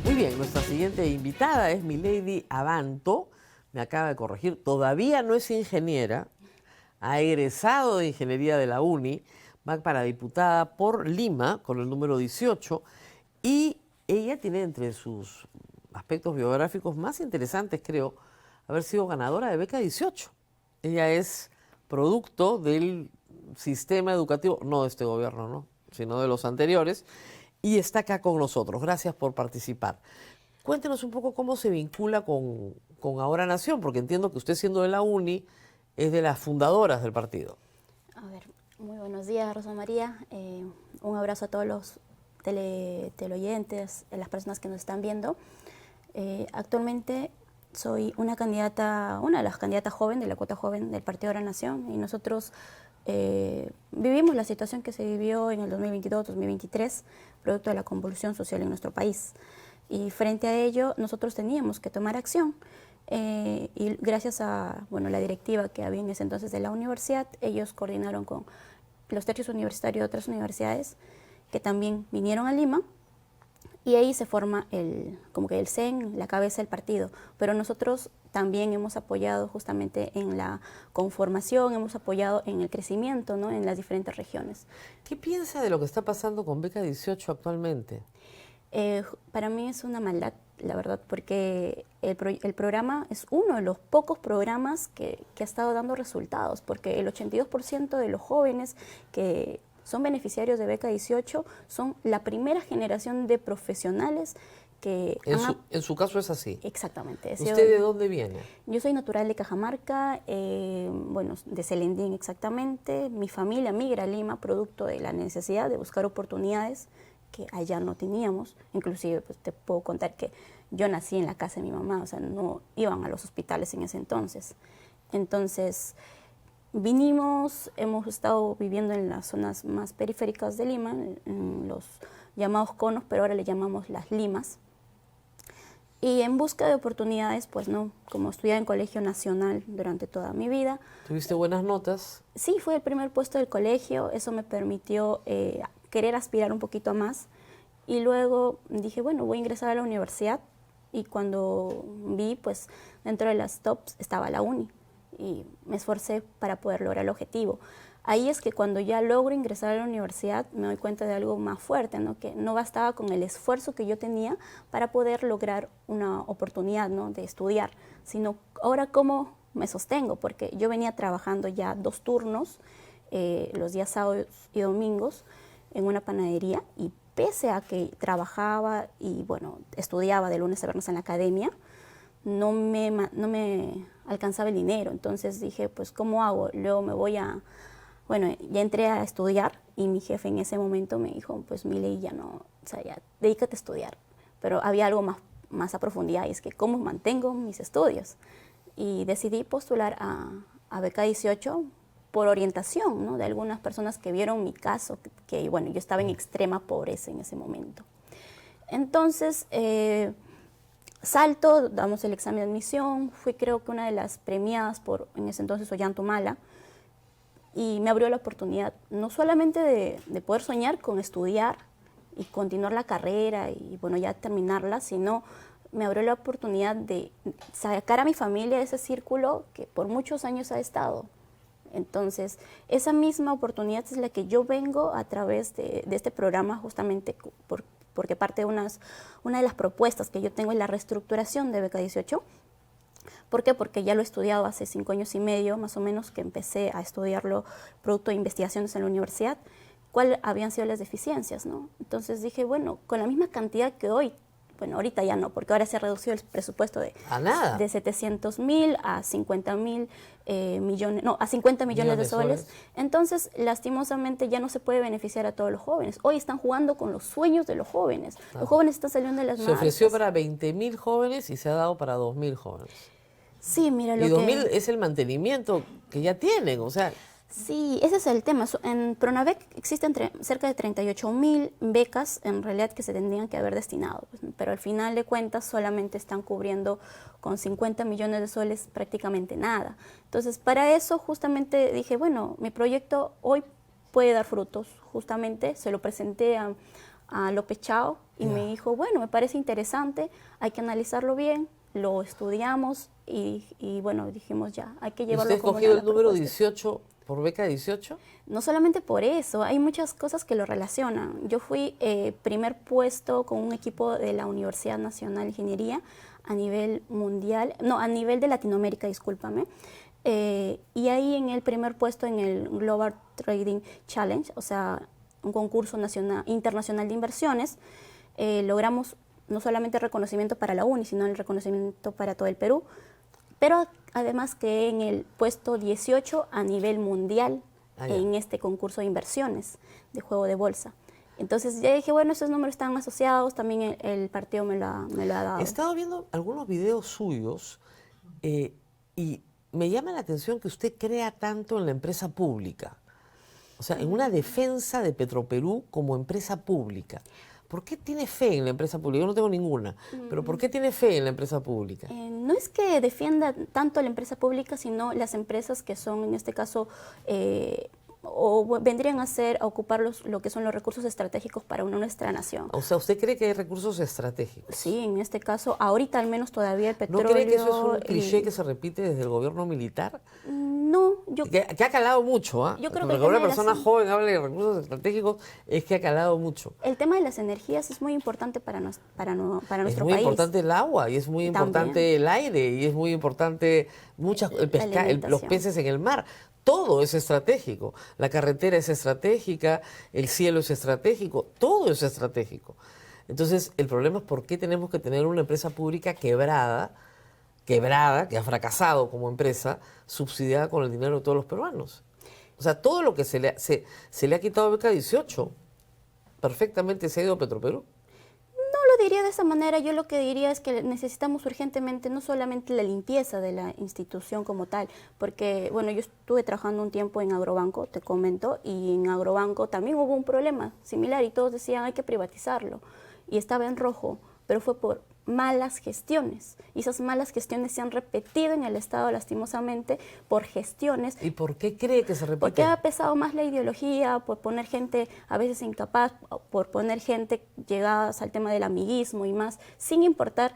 A: Muy bien, nuestra siguiente invitada es Milady Abanto. Me acaba de corregir, todavía no es ingeniera, ha egresado de Ingeniería de la UNI, va para diputada por Lima con el número 18 y ella tiene entre sus aspectos biográficos más interesantes, creo, haber sido ganadora de beca 18. Ella es producto del sistema educativo, no de este gobierno, ¿no?, sino de los anteriores, y está acá con nosotros. Gracias por participar. Cuéntenos un poco cómo se vincula con Ahora Nación, porque entiendo que usted, siendo de la UNI, es de las fundadoras del partido.
F: A ver, muy buenos días, Rosa María. Un abrazo a todos los teleoyentes, las personas que nos están viendo. Actualmente soy una de las candidatas joven de la cuota joven del Partido Ahora Nación, y nosotros vivimos la situación que se vivió en el 2022-2023, producto de la convulsión social en nuestro país. Y frente a ello, nosotros teníamos que tomar acción. Y gracias a la directiva que había en ese entonces de la universidad, ellos coordinaron con los tercios universitarios de otras universidades que también vinieron a Lima, y ahí se forma como que el CEN, la cabeza del partido. Pero nosotros también hemos apoyado justamente en la conformación, hemos apoyado en el crecimiento, ¿no?, en las diferentes regiones.
A: ¿Qué piensa de lo que está pasando con beca 18 actualmente?
F: Para mí es una maldad, la verdad, porque el programa es uno de los pocos programas que ha estado dando resultados, porque el 82% de los jóvenes que son beneficiarios de beca 18 son la primera generación de profesionales que...
A: En su caso es así.
F: Exactamente.
A: ¿Usted de dónde viene?
F: Yo soy natural de Cajamarca, de Celendín exactamente. Mi familia migra a Lima producto de la necesidad de buscar oportunidades que allá no teníamos. Inclusive, pues, te puedo contar que yo nací en la casa de mi mamá, o sea, no iban a los hospitales en ese entonces. Entonces, vinimos, hemos estado viviendo en las zonas más periféricas de Lima, en los llamados conos, pero ahora le llamamos las limas. Y en busca de oportunidades, pues no, como estudié en colegio nacional durante toda mi vida.
A: ¿Tuviste buenas notas?
F: Sí, fue el primer puesto del colegio, eso me permitió querer aspirar un poquito más. Y luego dije, bueno, voy a ingresar a la universidad, y cuando vi, pues dentro de las tops estaba la UNI, y me esforcé para poder lograr el objetivo. Ahí es que cuando ya logro ingresar a la universidad me doy cuenta de algo más fuerte, ¿no?, que no bastaba con el esfuerzo que yo tenía para poder lograr una oportunidad, ¿no?, de estudiar, sino ahora cómo me sostengo, porque yo venía trabajando ya 2 turnos, los días sábados y domingos, en una panadería, y pese a que trabajaba y estudiaba de lunes a viernes en la academia, no me alcanzaba el dinero. Entonces dije, pues, ¿cómo hago? Luego ya entré a estudiar, y mi jefe en ese momento me dijo, pues, Miley, ya no, o sea, ya dedícate a estudiar. Pero había algo más a profundidad, y es que ¿cómo mantengo mis estudios? Y decidí postular a beca 18 por orientación, ¿no?, de algunas personas que vieron mi caso, que yo estaba en extrema pobreza en ese momento. Entonces, salto, damos el examen de admisión, fui creo que una de las premiadas por, en ese entonces, Ollantumala, y me abrió la oportunidad no solamente de poder soñar con estudiar y continuar la carrera y bueno, ya terminarla, sino me abrió la oportunidad de sacar a mi familia de ese círculo que por muchos años ha estado. Entonces, esa misma oportunidad es la que yo vengo a través de este programa, justamente porque parte de una de las propuestas que yo tengo es la reestructuración de Beca 18. ¿Por qué? Porque ya lo he estudiado hace 5 años y medio, más o menos, que empecé a estudiarlo producto de investigaciones en la universidad, cuáles habían sido las deficiencias, ¿no? Entonces dije, bueno, con la misma cantidad que hoy, bueno, ahorita ya no, porque ahora se ha reducido el presupuesto de 700.000 a 50.000 millones, no, a 50 millones de soles. Entonces, lastimosamente ya no se puede beneficiar a todos los jóvenes. Hoy están jugando con los sueños de los jóvenes. Los jóvenes están saliendo de las
A: Se ofreció para 20.000 jóvenes y se ha dado para 2.000 jóvenes.
F: Sí, mira,
A: y 2.000 es el mantenimiento que ya tienen, o sea.
F: Sí, ese es el tema. En Pronavec existen cerca de 38.000 becas en realidad que se tendrían que haber destinado, pero al final de cuentas solamente están cubriendo con 50 millones de soles prácticamente nada. Entonces, para eso justamente dije, bueno, mi proyecto hoy puede dar frutos. Justamente se lo presenté a López Chao y me dijo, bueno, me parece interesante, hay que analizarlo bien. Lo estudiamos y bueno, dijimos ya, hay que llevarlo.
A: ¿Usted escogió el número 18 por Beca 18?
F: No solamente por eso, hay muchas cosas que lo relacionan. Yo fui primer puesto con un equipo de la Universidad Nacional de Ingeniería a nivel mundial, no, a nivel de Latinoamérica, discúlpame. Y ahí en el primer puesto en el Global Trading Challenge, o sea, un concurso internacional de inversiones, logramos no solamente el reconocimiento para la UNI, sino el reconocimiento para todo el Perú, pero además que en el puesto 18 a nivel mundial en este concurso de inversiones de juego de bolsa. Entonces ya dije, bueno, esos números están asociados, también el partido me lo ha dado.
A: He estado viendo algunos videos suyos y me llama la atención que usted crea tanto en la empresa pública, o sea, en una defensa de Petroperú como empresa pública. ¿Por qué tiene fe en la empresa pública? Yo no tengo ninguna, pero ¿por qué tiene fe en la empresa pública?
F: No es que defienda tanto la empresa pública, sino las empresas que son, en este caso, o vendrían a ocupar lo que son los recursos estratégicos para nuestra nación.
A: O sea, ¿usted cree que hay recursos estratégicos?
F: Sí, en este caso, ahorita al menos todavía el petróleo...
A: ¿No cree que eso es un cliché que se repite desde el gobierno militar?
F: No,
A: que ha calado mucho, ¿ah?
F: Yo creo que
A: una persona joven habla de recursos estratégicos, es que ha calado mucho.
F: El tema de las energías es muy importante para nuestro país.
A: Es muy importante el agua, y es muy importante el aire, y es muy importante los peces en el mar. Todo es estratégico. La carretera es estratégica, el cielo es estratégico, todo es estratégico. Entonces, el problema es por qué tenemos que tener una empresa pública quebrada, que ha fracasado como empresa, subsidiada con el dinero de todos los peruanos. O sea, todo lo que se le ha quitado a Beca 18, perfectamente se ha ido a Petroperú.
F: No lo diría de esa manera, yo lo que diría es que necesitamos urgentemente no solamente la limpieza de la institución como tal, porque, bueno, yo estuve trabajando un tiempo en Agrobanco, te comento, y en Agrobanco también hubo un problema similar y todos decían hay que privatizarlo, y estaba en rojo, pero fue por malas gestiones, y esas malas gestiones se han repetido en el Estado lastimosamente por gestiones.
A: ¿Y por qué cree que se repite?
F: Porque ha pesado más la ideología, por poner gente a veces incapaz, por poner gente llegadas al tema del amiguismo y más, sin importar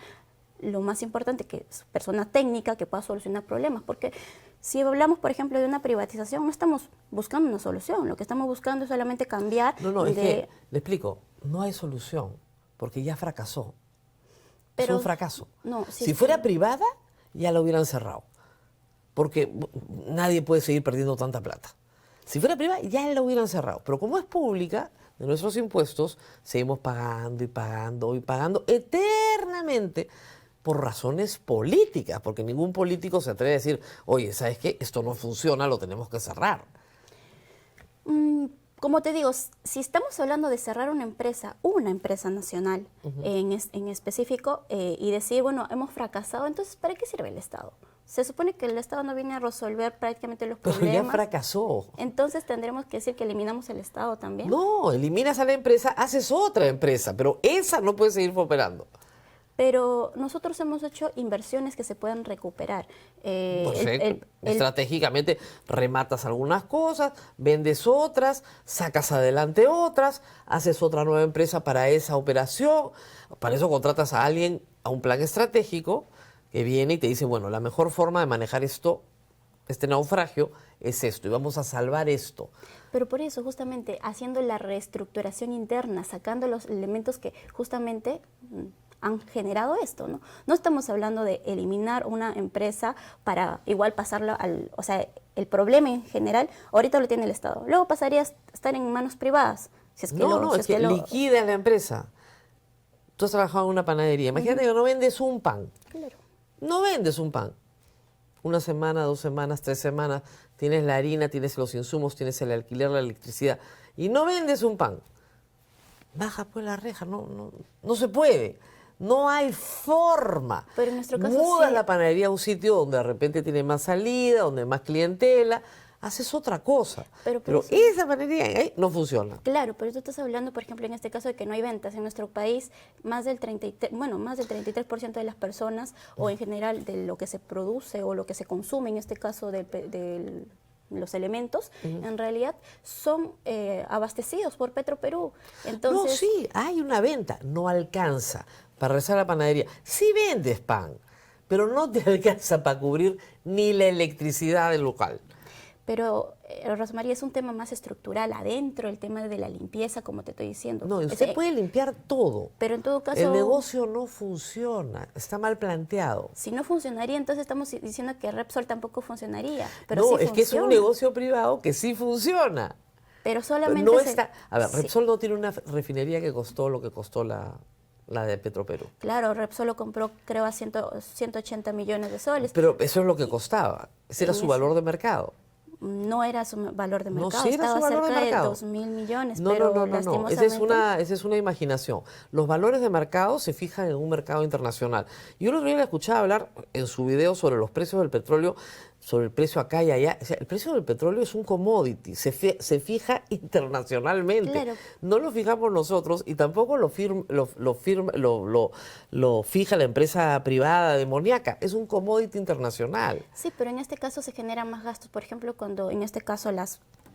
F: lo más importante, que es persona técnica que pueda solucionar problemas, porque si hablamos, por ejemplo, de una privatización, no estamos buscando una solución, lo que estamos buscando es solamente cambiar.
A: No, es que, le explico, no hay solución, porque ya fracasó. Es un fracaso.
F: No,
A: si fuera privada, ya la hubieran cerrado. Porque nadie puede seguir perdiendo tanta plata. Si fuera privada, ya la hubieran cerrado. Pero como es pública, de nuestros impuestos, seguimos pagando y pagando y pagando eternamente por razones políticas. Porque ningún político se atreve a decir, oye, ¿sabes qué? Esto no funciona, lo tenemos que cerrar.
F: Como te digo, si estamos hablando de cerrar una empresa nacional en específico, y decir, bueno, hemos fracasado, entonces, ¿para qué sirve el Estado? Se supone que el Estado no viene a resolver prácticamente los problemas.
A: Pero ya fracasó.
F: Entonces, ¿tendremos que decir que eliminamos el Estado también?
A: No, eliminas a la empresa, haces otra empresa, pero esa no puede seguir operando.
F: pero nosotros hemos hecho inversiones que se pueden recuperar.
A: Perfecto. Estratégicamente rematas algunas cosas, vendes otras, sacas adelante otras, haces otra nueva empresa para esa operación. Para eso contratas a alguien a un plan estratégico que viene y te dice, bueno, la mejor forma de manejar esto, este naufragio, es esto y vamos a salvar esto.
F: Pero por eso, justamente, haciendo la reestructuración interna, sacando los elementos que justamente han generado esto, ¿no? No estamos hablando de eliminar una empresa para igual pasarlo al... O sea, el problema en general, ahorita lo tiene el Estado. Luego pasaría a estar en manos privadas. Si es que
A: Es que liquida la empresa. Tú has trabajado en una panadería. Imagínate que no vendes un pan.
F: Claro.
A: No vendes un pan. Una semana, 2 semanas, 3 semanas, tienes la harina, tienes los insumos, tienes el alquiler, la electricidad, y no vendes un pan. Baja pues la reja, no se puede. No hay forma.
F: Pero en nuestro caso
A: mudas
F: sí.
A: la panadería a un sitio donde de repente tiene más salida, donde hay más clientela, haces otra cosa.
F: Pero
A: esa panadería ahí no funciona.
F: Claro, pero tú estás hablando, por ejemplo, en este caso de que no hay ventas en nuestro país, más del 33% de las personas, o en general de lo que se produce o lo que se consume, en este caso de los elementos, en realidad son abastecidos por Petroperú. Entonces,
A: No, sí, hay una venta, no alcanza para rezar a la panadería. Sí vendes pan, pero no te alcanza para cubrir ni la electricidad del local.
F: Pero, Rosmaría, es un tema más estructural adentro, el tema de la limpieza, como te estoy diciendo.
A: No, usted puede limpiar todo.
F: Pero en todo caso...
A: El negocio no funciona, está mal planteado.
F: Si no funcionaría, entonces estamos diciendo que Repsol tampoco funcionaría. Pero
A: No,
F: sí
A: es que es un negocio privado que sí funciona.
F: Pero solamente...
A: No está... A ver,
F: sí.
A: Repsol no tiene una refinería que costó lo que costó la de Petroperú.
F: Claro, Repsol lo compró, creo, a 180 millones de soles.
A: Pero eso es lo que costaba. Ese era su valor de mercado.
F: No era su valor de mercado,
A: sí era
F: estaba
A: su valor
F: cerca
A: de mercado.
F: 2.000 millones,
A: No,
F: pero
A: no.
F: lastimosamente...
A: Esa es una imaginación. Los valores de mercado se fijan en un mercado internacional. Yo el otro día le escuchaba hablar en su video sobre los precios del petróleo, sobre el precio acá y allá. O sea, el precio del petróleo es un commodity, se fija internacionalmente.
F: Claro.
A: No lo fijamos nosotros y tampoco lo fija la empresa privada demoníaca. Es un commodity internacional.
F: Sí, pero en este caso se generan más gastos. Por ejemplo, cuando en este caso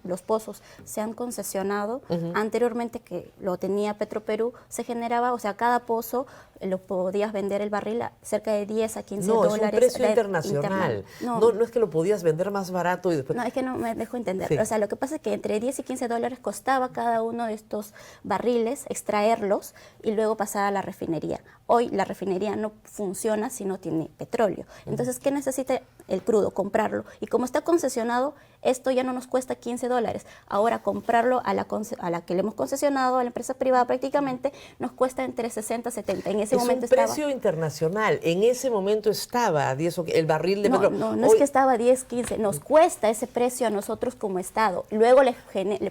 F: los pozos se han concesionado, anteriormente que lo tenía Petroperú, se generaba, o sea, cada pozo lo podías vender el barril a cerca de 10 a 15 dólares.
A: No, es un precio internacional. No es que lo podías vender más barato y después...
F: No, es que no me dejo entender.
A: Sí.
F: O sea, lo que pasa es que entre 10 y 15 dólares costaba cada uno de estos barriles, extraerlos y luego pasar a la refinería. Hoy la refinería no funciona si no tiene petróleo. Entonces, ¿qué necesita el crudo? Comprarlo. Y como está concesionado, esto ya no nos cuesta 15 dólares. Ahora comprarlo a la que le hemos concesionado, a la empresa privada prácticamente, nos cuesta entre 60 y 70. En ese momento
A: es un precio internacional. En ese momento estaba a 10 el barril de petróleo.
F: No es que estaba a 10, 15. Nos cuesta ese precio a nosotros como Estado. Luego le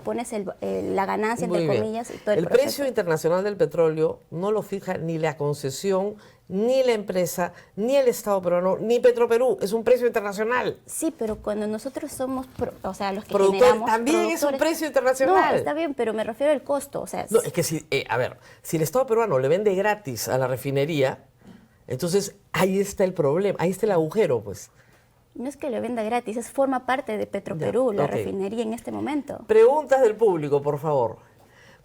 F: pones la ganancia, entre comillas, y todo el proceso.
A: Precio internacional del petróleo no lo fija ni la concesión, ni la empresa, ni el Estado peruano, ni Petroperú. Es un precio internacional.
F: Sí, pero cuando nosotros somos, los que
A: productores,
F: generamos...
A: también es un precio internacional.
F: No, está bien, pero me refiero al costo. O sea,
A: no, es que si el Estado peruano le vende gratis a la refinería, entonces ahí está el problema, ahí está el agujero, pues.
F: No es que le venda gratis, forma parte de Petroperú, la refinería en este momento.
A: Preguntas del público, por favor.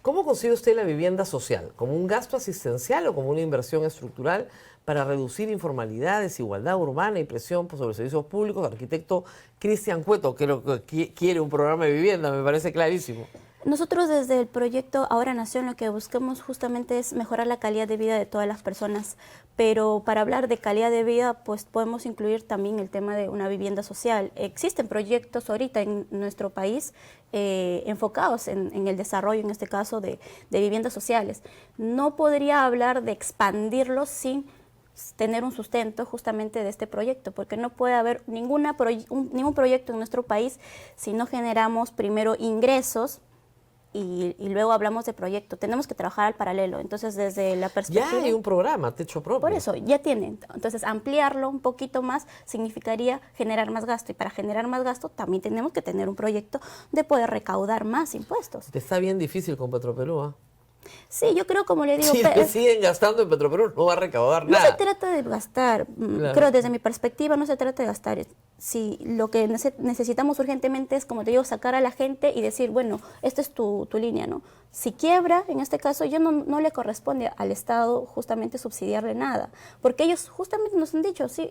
A: ¿Cómo consigue usted la vivienda social? ¿Como un gasto asistencial o como una inversión estructural para reducir informalidad, desigualdad urbana y presión sobre servicios públicos? Arquitecto Cristian Cueto, que quiere un programa de vivienda, me parece clarísimo.
F: Nosotros desde el proyecto Ahora Nación lo que buscamos justamente es mejorar la calidad de vida de todas las personas, pero para hablar de calidad de vida pues podemos incluir también el tema de una vivienda social. Existen proyectos ahorita en nuestro país enfocados en el desarrollo, en este caso, de viviendas sociales. No podría hablar de expandirlos sin tener un sustento justamente de este proyecto, porque no puede haber ningún proyecto en nuestro país si no generamos primero ingresos y luego hablamos de proyecto. Tenemos que trabajar al paralelo. Entonces, desde la perspectiva...
A: Ya hay un programa, techo propio.
F: Por eso, ya tienen. Entonces, ampliarlo un poquito más significaría generar más gasto. Y para generar más gasto también tenemos que tener un proyecto de poder recaudar más impuestos.
A: Te está bien difícil con Petroperú, ¿eh?
F: Sí, yo creo, como le digo,
A: Si siguen gastando en Petroperú, no va a recaudar
F: no
A: nada.
F: se trata de gastar,
A: Claro.
F: creo desde mi perspectiva no se trata de gastar. Si lo que necesitamos urgentemente es, como te digo, sacar a la gente y decir, bueno, esta es tu línea, ¿no? Si quiebra, en este caso, ya no le corresponde al Estado justamente subsidiarle nada, porque ellos justamente nos han dicho, sí,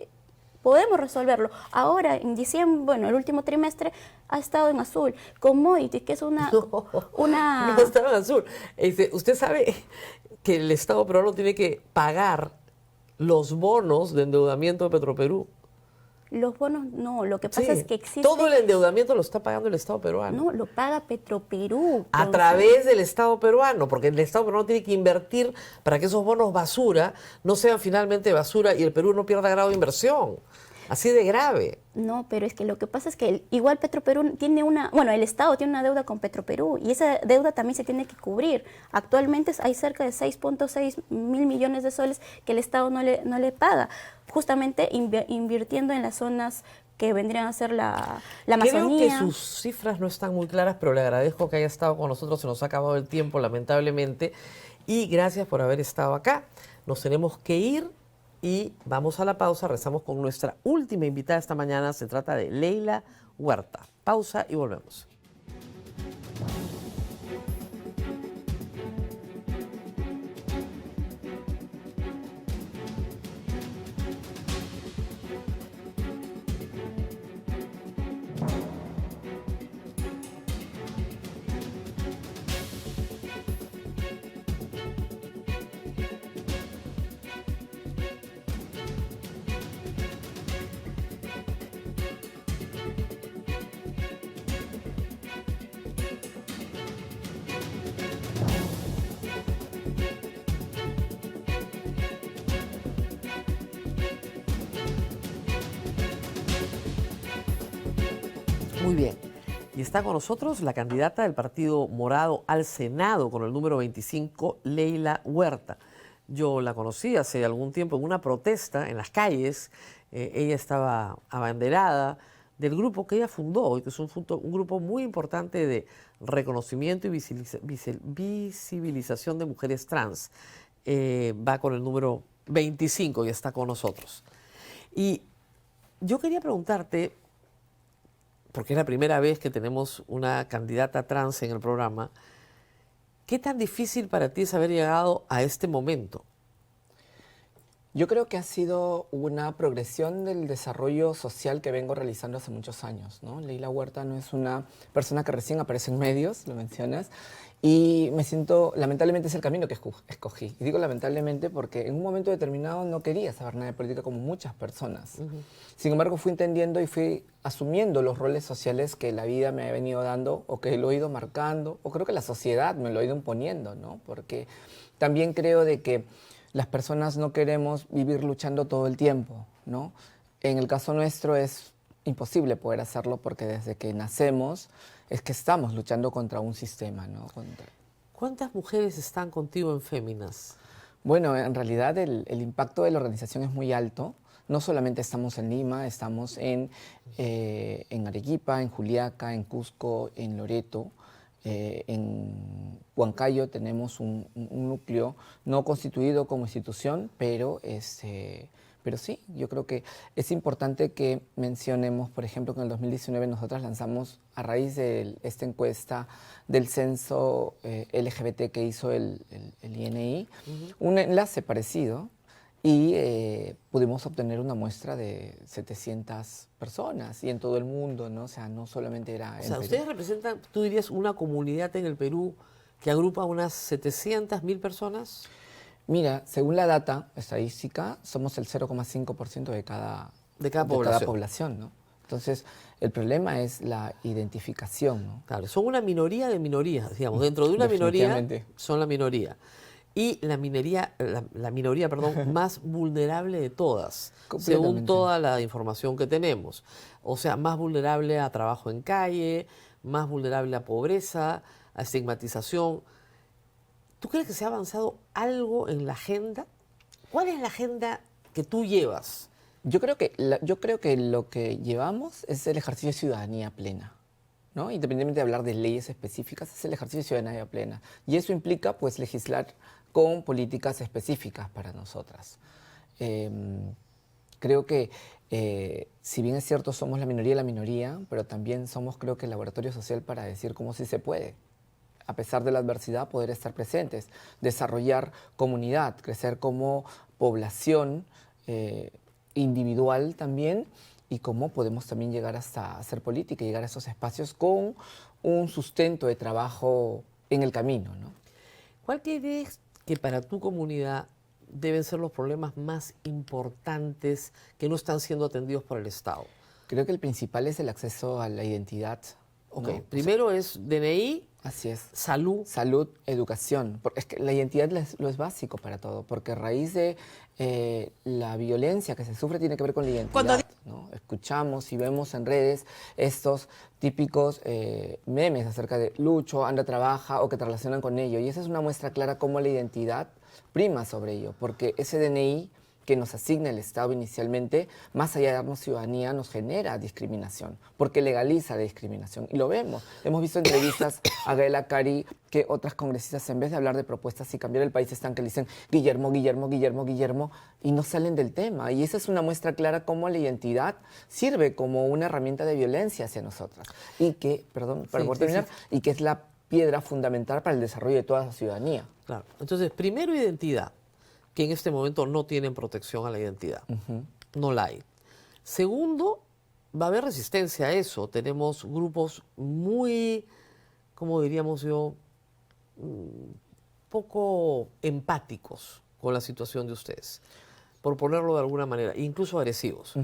F: podemos resolverlo. Ahora, en diciembre, bueno, el último trimestre ha estado en azul. Commodities, que es una...
A: No estaba en azul. Usted sabe que el Estado peruano tiene que pagar los bonos de endeudamiento de Petroperú.
F: Los bonos, no, lo que pasa es que existe...
A: Todo el endeudamiento lo está pagando el Estado peruano.
F: No, lo paga Petroperú.
A: A través del Estado peruano, porque el Estado peruano tiene que invertir para que esos bonos basura no sean finalmente basura y el Perú no pierda grado de inversión. Así de grave.
F: No, pero es que lo que pasa es que igual Petroperú tiene el Estado tiene una deuda con Petroperú y esa deuda también se tiene que cubrir. Actualmente hay cerca de 6.6 mil millones de soles que el Estado no le paga, justamente invirtiendo en las zonas que vendrían a ser la Amazonía.
A: Creo que sus cifras no están muy claras, pero le agradezco que haya estado con nosotros. Se nos ha acabado el tiempo, lamentablemente, y gracias por haber estado acá. Nos tenemos que ir. Y vamos a la pausa, rezamos con nuestra última invitada esta mañana, se trata de Leila Huerta. Pausa y volvemos. Muy bien. Y está con nosotros la candidata del Partido Morado al Senado con el número 25, Leila Huerta. Yo la conocí hace algún tiempo en una protesta en las calles. Ella estaba abanderada del grupo que ella fundó, que es un grupo muy importante de reconocimiento y visibilización de mujeres trans. Va con el número 25 y está con nosotros. Y yo quería preguntarte, porque es la primera vez que tenemos una candidata trans en el programa, ¿qué tan difícil para ti es haber llegado a este momento?
G: Yo creo que ha sido una progresión del desarrollo social que vengo realizando hace muchos años, ¿no? Leila Huerta no es una persona que recién aparece en medios, lo mencionas, y me siento, lamentablemente es el camino que escogí. Y digo lamentablemente porque en un momento determinado no quería saber nada de política como muchas personas. Sin embargo, fui entendiendo y fui asumiendo los roles sociales que la vida me ha venido dando o que lo he ido marcando, o creo que la sociedad me lo ha ido imponiendo, ¿no? Porque también creo de que las personas no queremos vivir luchando todo el tiempo, ¿no? En el caso nuestro es imposible poder hacerlo porque desde que nacemos es que estamos luchando contra un sistema, ¿no?
A: ¿Cuántas mujeres están contigo en Féminas?
G: Bueno, en realidad el impacto de la organización es muy alto. No solamente estamos en Lima, estamos en Arequipa, en Juliaca, en Cusco, en Loreto. En Huancayo tenemos un núcleo no constituido como institución, pero sí, yo creo que es importante que mencionemos, por ejemplo, que en el 2019 nosotros lanzamos, a raíz de esta encuesta del censo LGBT que hizo el INI, un enlace parecido, y pudimos obtener una muestra de 700 personas y en todo el mundo, ¿no? O sea, no solamente era...
A: O sea, ustedes representan, tú dirías, una comunidad en el Perú que agrupa unas 700.000 personas.
G: Mira, según la data estadística, somos el 0,5% de cada población, ¿no? Entonces, el problema es la identificación, ¿no?
A: Claro, son una minoría de minorías, digamos. Dentro de una minoría son la minoría. Y la minoría más vulnerable de todas, según toda la información que tenemos. O sea, más vulnerable a trabajo en calle, más vulnerable a pobreza, a estigmatización. ¿Tú crees que se ha avanzado algo en la agenda? ¿Cuál es la agenda que tú llevas?
G: Yo creo que lo que llevamos es el ejercicio de ciudadanía plena, ¿no? Independientemente de hablar de leyes específicas, es el ejercicio de ciudadanía plena. Y eso implica, pues, legislar con políticas específicas para nosotras. Creo que, si bien es cierto, somos la minoría de la minoría, pero también somos, creo que, el laboratorio social para decir cómo sí se puede, a pesar de la adversidad, poder estar presentes, desarrollar comunidad, crecer como población individual también, y cómo podemos también llegar hasta hacer política y llegar a esos espacios con un sustento de trabajo en el camino, ¿no?
A: ¿Cuál crees que para tu comunidad deben ser los problemas más importantes que no están siendo atendidos por el Estado?
G: Creo que el principal es el acceso a la identidad.
A: Ok,
G: ¿no?
A: primero es DNI,
G: Así es.
A: salud.
G: Salud, educación. Es que la identidad lo es básico para todo, porque a raíz de la violencia que se sufre tiene que ver con la identidad. ¿no? Escuchamos y vemos en redes estos típicos memes acerca de Lucho, anda, trabaja, o que te relacionan con ello. Y esa es una muestra clara cómo la identidad prima sobre ello, porque ese DNI que nos asigna el Estado inicialmente, más allá de darnos ciudadanía, nos genera discriminación, porque legaliza la discriminación. Y lo vemos. Hemos visto entrevistas a Gaela Cari, que otras congresistas, en vez de hablar de propuestas y cambiar el país, están que le dicen Guillermo, Guillermo, Guillermo, Guillermo, y no salen del tema. Y esa es una muestra clara cómo la identidad sirve como una herramienta de violencia hacia nosotras. Y que, perdón, para poder terminar, y que es la piedra fundamental para el desarrollo de toda la ciudadanía.
A: Claro. Entonces, primero identidad, que en este momento no tienen protección a la identidad. No la hay. Segundo, va a haber resistencia a eso. Tenemos grupos muy, como diríamos yo, poco empáticos con la situación de ustedes, por ponerlo de alguna manera, incluso agresivos.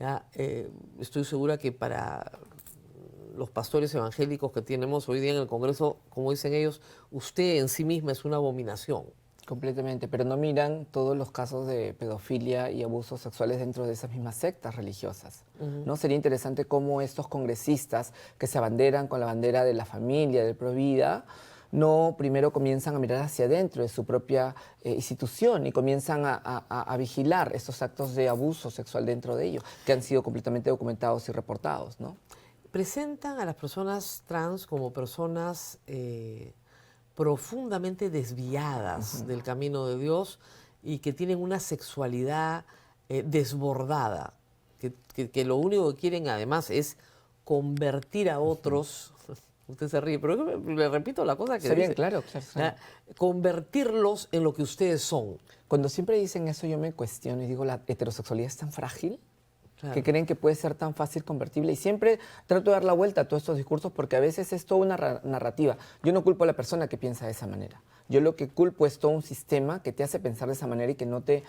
A: ¿Ya? Estoy segura que para los pastores evangélicos que tenemos hoy día en el Congreso, como dicen ellos, usted en sí misma es una abominación.
G: Completamente, pero no miran todos los casos de pedofilia y abusos sexuales dentro de esas mismas sectas religiosas. ¿no? Sería interesante cómo estos congresistas que se abanderan con la bandera de la familia, del Provida, no primero comienzan a mirar hacia adentro de su propia institución y comienzan a vigilar estos actos de abuso sexual dentro de ellos, que han sido completamente documentados y reportados, ¿no?
A: Presentan a las personas trans como personas profundamente desviadas del camino de Dios y que tienen una sexualidad desbordada, que lo único que quieren además es convertir a otros, usted se ríe, pero le repito la cosa que
G: Está
A: dice,
G: bien, claro.
A: convertirlos en lo que ustedes son.
G: Cuando siempre dicen eso yo me cuestiono y digo, ¿la heterosexualidad es tan frágil?
A: Claro.
G: Que creen que puede ser tan fácil convertible. Y siempre trato de dar la vuelta a todos estos discursos porque a veces es toda una narrativa. Yo no culpo a la persona que piensa de esa manera. Yo lo que culpo es todo un sistema que te hace pensar de esa manera y que no te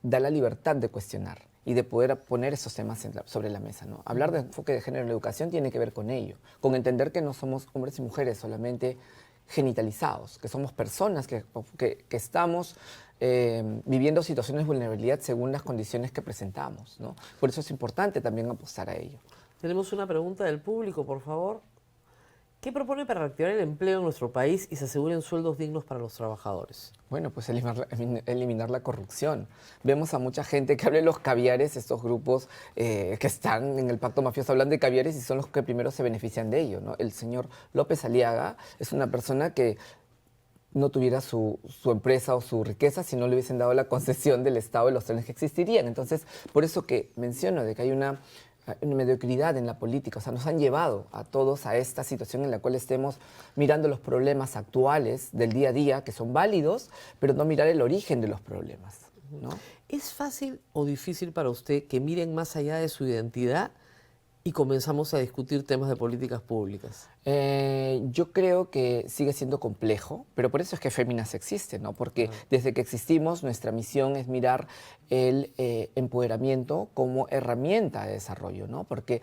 G: da la libertad de cuestionar y de poder poner esos temas sobre la mesa, ¿no? Hablar de enfoque de género en la educación tiene que ver con ello, con entender que no somos hombres y mujeres solamente genitalizados, que somos personas que estamos viviendo situaciones de vulnerabilidad según las condiciones que presentamos, ¿no? Por eso es importante también apostar a ello.
A: Tenemos una pregunta del público, por favor. ¿Qué propone para reactivar el empleo en nuestro país y se aseguren sueldos dignos para los trabajadores?
G: Bueno, pues eliminar la corrupción. Vemos a mucha gente que habla de los caviares, estos grupos que están en el pacto mafioso hablan de caviares y son los que primero se benefician de ello, ¿no? El señor López Aliaga es una persona que no tuviera su empresa o su riqueza si no le hubiesen dado la concesión del Estado de los trenes que existirían. Entonces, por eso que menciono de que hay una mediocridad en la política, o sea, nos han llevado a todos a esta situación en la cual estemos mirando los problemas actuales del día a día, que son válidos, pero no mirar el origen de los problemas, ¿no?
A: ¿Es fácil o difícil para usted que miren más allá de su identidad y comenzamos a discutir temas de políticas públicas?
G: Yo creo que sigue siendo complejo, pero por eso es que Féminas existe, ¿no? Porque desde que existimos, nuestra misión es mirar el empoderamiento como herramienta de desarrollo, ¿no? Porque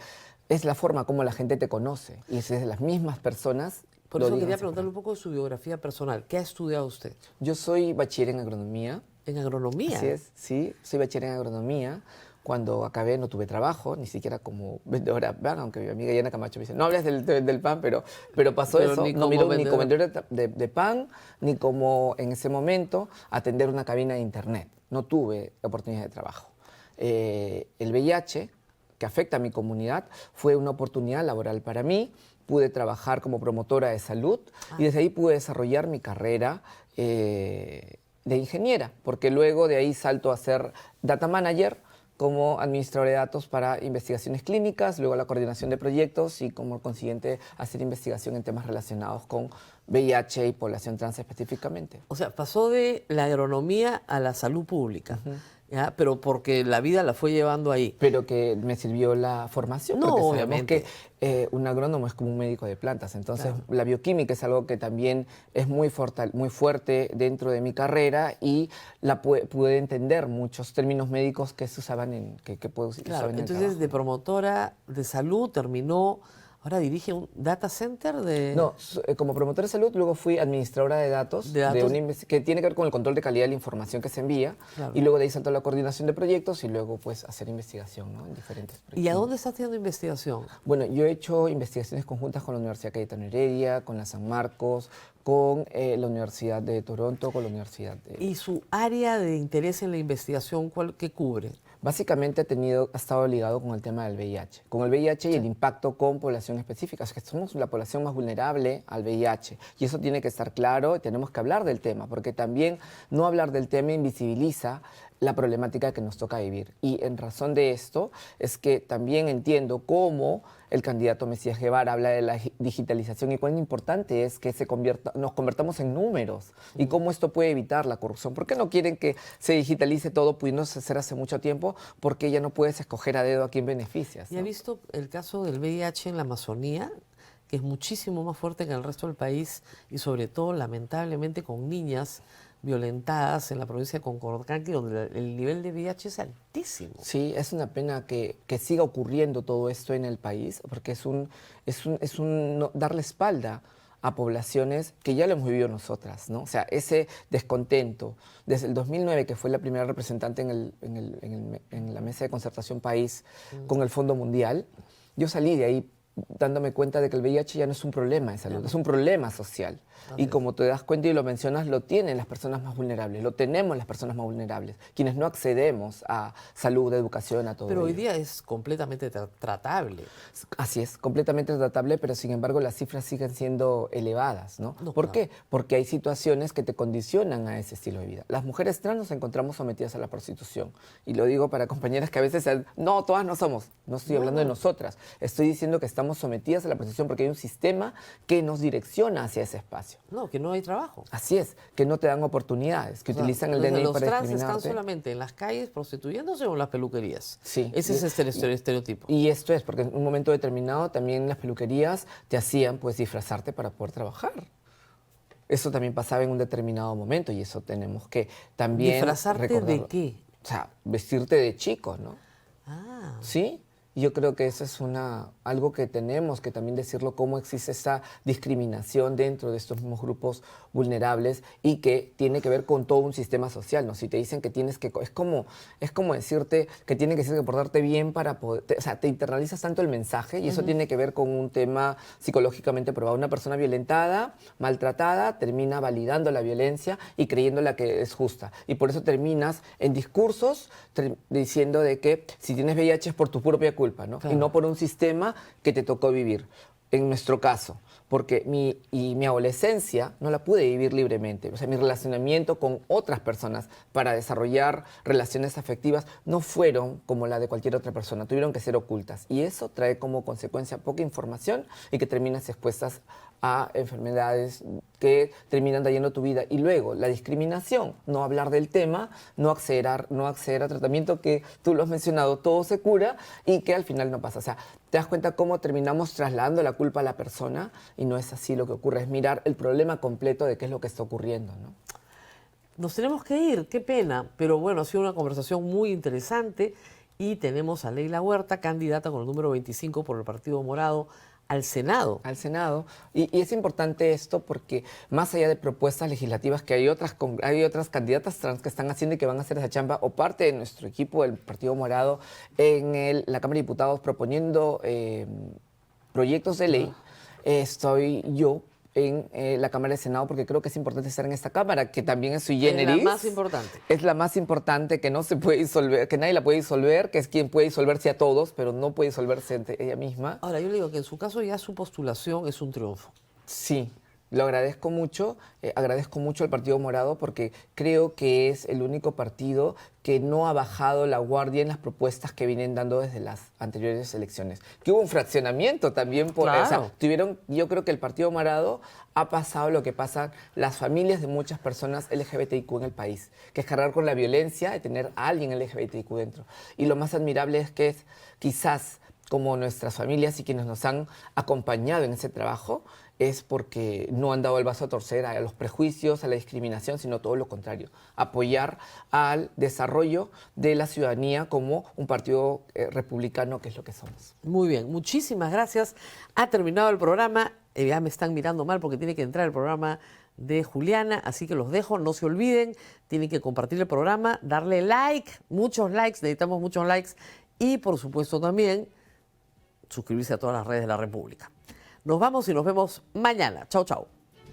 G: es la forma como la gente te conoce y es de las mismas personas.
A: Por eso quería preguntarle un poco de su biografía personal. ¿Qué ha estudiado usted?
G: Yo soy bachiller en agronomía.
A: ¿En agronomía?
G: Así es, sí, soy bachiller en agronomía. Cuando acabé no tuve trabajo, ni siquiera como vendedora de pan, aunque mi amiga Yana Camacho me dice, no hables del pan, pero pasó eso.
A: Ni
G: No
A: como
G: miro ni como vendedora de pan, ni como en ese momento atender una cabina de internet. No tuve oportunidad de trabajo. El VIH que afecta a mi comunidad, fue una oportunidad laboral para mí. Pude trabajar como promotora de salud y desde ahí pude desarrollar mi carrera de ingeniera, porque luego de ahí salto a ser data manager como administrador de datos para investigaciones clínicas, luego la coordinación de proyectos y como consiguiente hacer investigación en temas relacionados con VIH y población trans específicamente.
A: O sea, pasó de la agronomía a la salud pública, ¿ya? Pero porque la vida la fue llevando ahí.
G: Pero que me sirvió la formación,
A: No,
G: porque sabemos
A: obviamente.
G: que un agrónomo es como un médico de plantas, entonces la bioquímica es algo que también es muy fuerte dentro de mi carrera y pude entender muchos términos médicos que se usaban que puedo usar
A: Claro,
G: en el
A: entonces
G: trabajo.
A: de promotora de salud terminó, ahora dirige un data center de...
G: No, como promotora de salud, luego fui administradora de datos,
A: ¿De datos?
G: que tiene que ver con el control de calidad de la información que se envía,
A: Claro.
G: y luego de ahí saltó la coordinación de proyectos y luego pues hacer investigación, ¿no? En diferentes proyectos.
A: ¿Y a dónde está haciendo investigación?
G: Bueno, yo he hecho investigaciones conjuntas con la Universidad Cayetano Heredia, con la San Marcos, con la Universidad de Toronto, con la Universidad de...
A: ¿Y su área de interés en la investigación qué cubre?
G: Básicamente ha estado ligado con el tema del VIH, con el VIH y el impacto con población específica. Es que somos la población más vulnerable al VIH y eso tiene que estar claro y tenemos que hablar del tema, porque también no hablar del tema invisibiliza la problemática que nos toca vivir. Y en razón de esto es que también entiendo cómo el candidato Mesías Guevara habla de la digitalización y cuán importante es que nos convertamos en números y cómo esto puede evitar la corrupción. ¿Por qué no quieren que se digitalice todo pudiéndose hacer hace mucho tiempo? Porque ya no puedes escoger a dedo a quién beneficias,
A: ¿Y
G: ¿no?
A: ha visto el caso del VIH en la Amazonía, que es muchísimo más fuerte que en el resto del país y sobre todo, lamentablemente, con niñas violentadas en la provincia de Concordacán, donde el nivel de VIH es altísimo?
G: Sí, es una pena que siga ocurriendo todo esto en el país, porque es un darle espalda a poblaciones que ya lo hemos vivido nosotras, ¿no? O sea, ese descontento, desde el 2009, que fue la primera representante en la Mesa de Concertación País con el Fondo Mundial, yo salí de ahí dándome cuenta de que el VIH ya no es un problema de salud, es un problema social. Y como te das cuenta y lo mencionas, lo tienen las personas más vulnerables, lo tenemos las personas más vulnerables, quienes no accedemos a salud, a educación, a todo
A: Pero hoy
G: ello.
A: día es completamente tratable.
G: Así es, completamente tratable, pero sin embargo las cifras siguen siendo elevadas, ¿no?
A: No,
G: ¿Por
A: claro.
G: qué? Porque hay situaciones que te condicionan a ese estilo de vida. Las mujeres trans nos encontramos sometidas a la prostitución. Y lo digo para compañeras que a veces dicen, no, todas no somos. No estoy hablando de nosotras. Estoy diciendo que estamos sometidas a la prostitución porque hay un sistema que nos direcciona hacia ese espacio.
A: No, que no hay trabajo.
G: Así es, que no te dan oportunidades, que
A: O sea,
G: utilizan el
A: los-
G: DNI
A: los
G: para
A: trans están
G: discriminarte.
A: solamente en las calles prostituyéndose o en las peluquerías.
G: Sí.
A: Ese es el estereotipo.
G: Y esto es porque en un momento determinado también las peluquerías te hacían pues disfrazarte para poder trabajar. Eso también pasaba en un determinado momento y eso tenemos que también
A: ¿Disfrazarte de
G: recordarlo.
A: qué?
G: O sea, vestirte de chico, ¿no?
A: Ah,
G: ¿Sí? Y yo creo que eso es algo que tenemos que también decirlo, cómo existe esa discriminación dentro de estos mismos grupos vulnerables y que tiene que ver con todo un sistema social, ¿no? Si te dicen que tienes que... Es como decirte que tienen que decir que portarte bien para poder... o sea, te internalizas tanto el mensaje y eso tiene que ver con un tema psicológicamente probado. Una persona violentada, maltratada, termina validando la violencia y creyéndola que es justa. Y por eso terminas en discursos diciendo de que si tienes VIH es por tu propia culpa, ¿no?
A: Claro.
G: Y no por un sistema que te tocó vivir. En nuestro caso, porque mi adolescencia no la pude vivir libremente. O sea, mi relacionamiento con otras personas para desarrollar relaciones afectivas no fueron como la de cualquier otra persona, tuvieron que ser ocultas. Y eso trae como consecuencia poca información y que terminas expuestas a enfermedades que terminan dañando tu vida. Y luego, la discriminación, no hablar del tema, no acceder a tratamiento que tú lo has mencionado, todo se cura y que al final no pasa. O sea, te das cuenta cómo terminamos trasladando la culpa a la persona y no es así lo que ocurre, es mirar el problema completo de qué es lo que está ocurriendo, ¿no?
A: nos tenemos que ir, qué pena, pero bueno, ha sido una conversación muy interesante y tenemos a Leila Huerta, candidata con el número 25 por el Partido Morado al Senado.
G: Al Senado. Y es importante esto porque más allá de propuestas legislativas que hay otras candidatas trans que están haciendo y que van a hacer esa chamba o parte de nuestro equipo del Partido Morado en la Cámara de Diputados proponiendo proyectos de ley, estoy yo en la Cámara del Senado, porque creo que es importante estar en esta Cámara, que también es sui
A: Es la
G: generis.
A: más importante.
G: Es la más importante, que no se puede disolver, que nadie la puede disolver, que es quien puede disolverse a todos, pero no puede disolverse entre ella misma.
A: Ahora, yo le digo que en su caso ya su postulación es un triunfo.
G: Sí, lo agradezco mucho al Partido Morado porque creo que es el único partido que no ha bajado la guardia en las propuestas que vienen dando desde las anteriores elecciones. Que hubo un fraccionamiento también,
A: Claro.
G: yo creo que el Partido Morado ha pasado lo que pasan las familias de muchas personas LGBTIQ en el país, que es cargar con la violencia de tener a alguien LGBTIQ dentro. Y lo más admirable es que es quizás como nuestras familias y quienes nos han acompañado en ese trabajo, es porque no han dado el brazo a torcer a los prejuicios, a la discriminación, sino todo lo contrario, apoyar al desarrollo de la ciudadanía como un partido republicano, que es lo que somos.
A: Muy bien, muchísimas gracias. Ha terminado el programa. Ya me están mirando mal porque tiene que entrar el programa de Juliana, así que los dejo. No se olviden, tienen que compartir el programa, darle like, muchos likes, necesitamos muchos likes y por supuesto también suscribirse a todas las redes de la República. Nos vamos y nos vemos mañana. Chau, chau.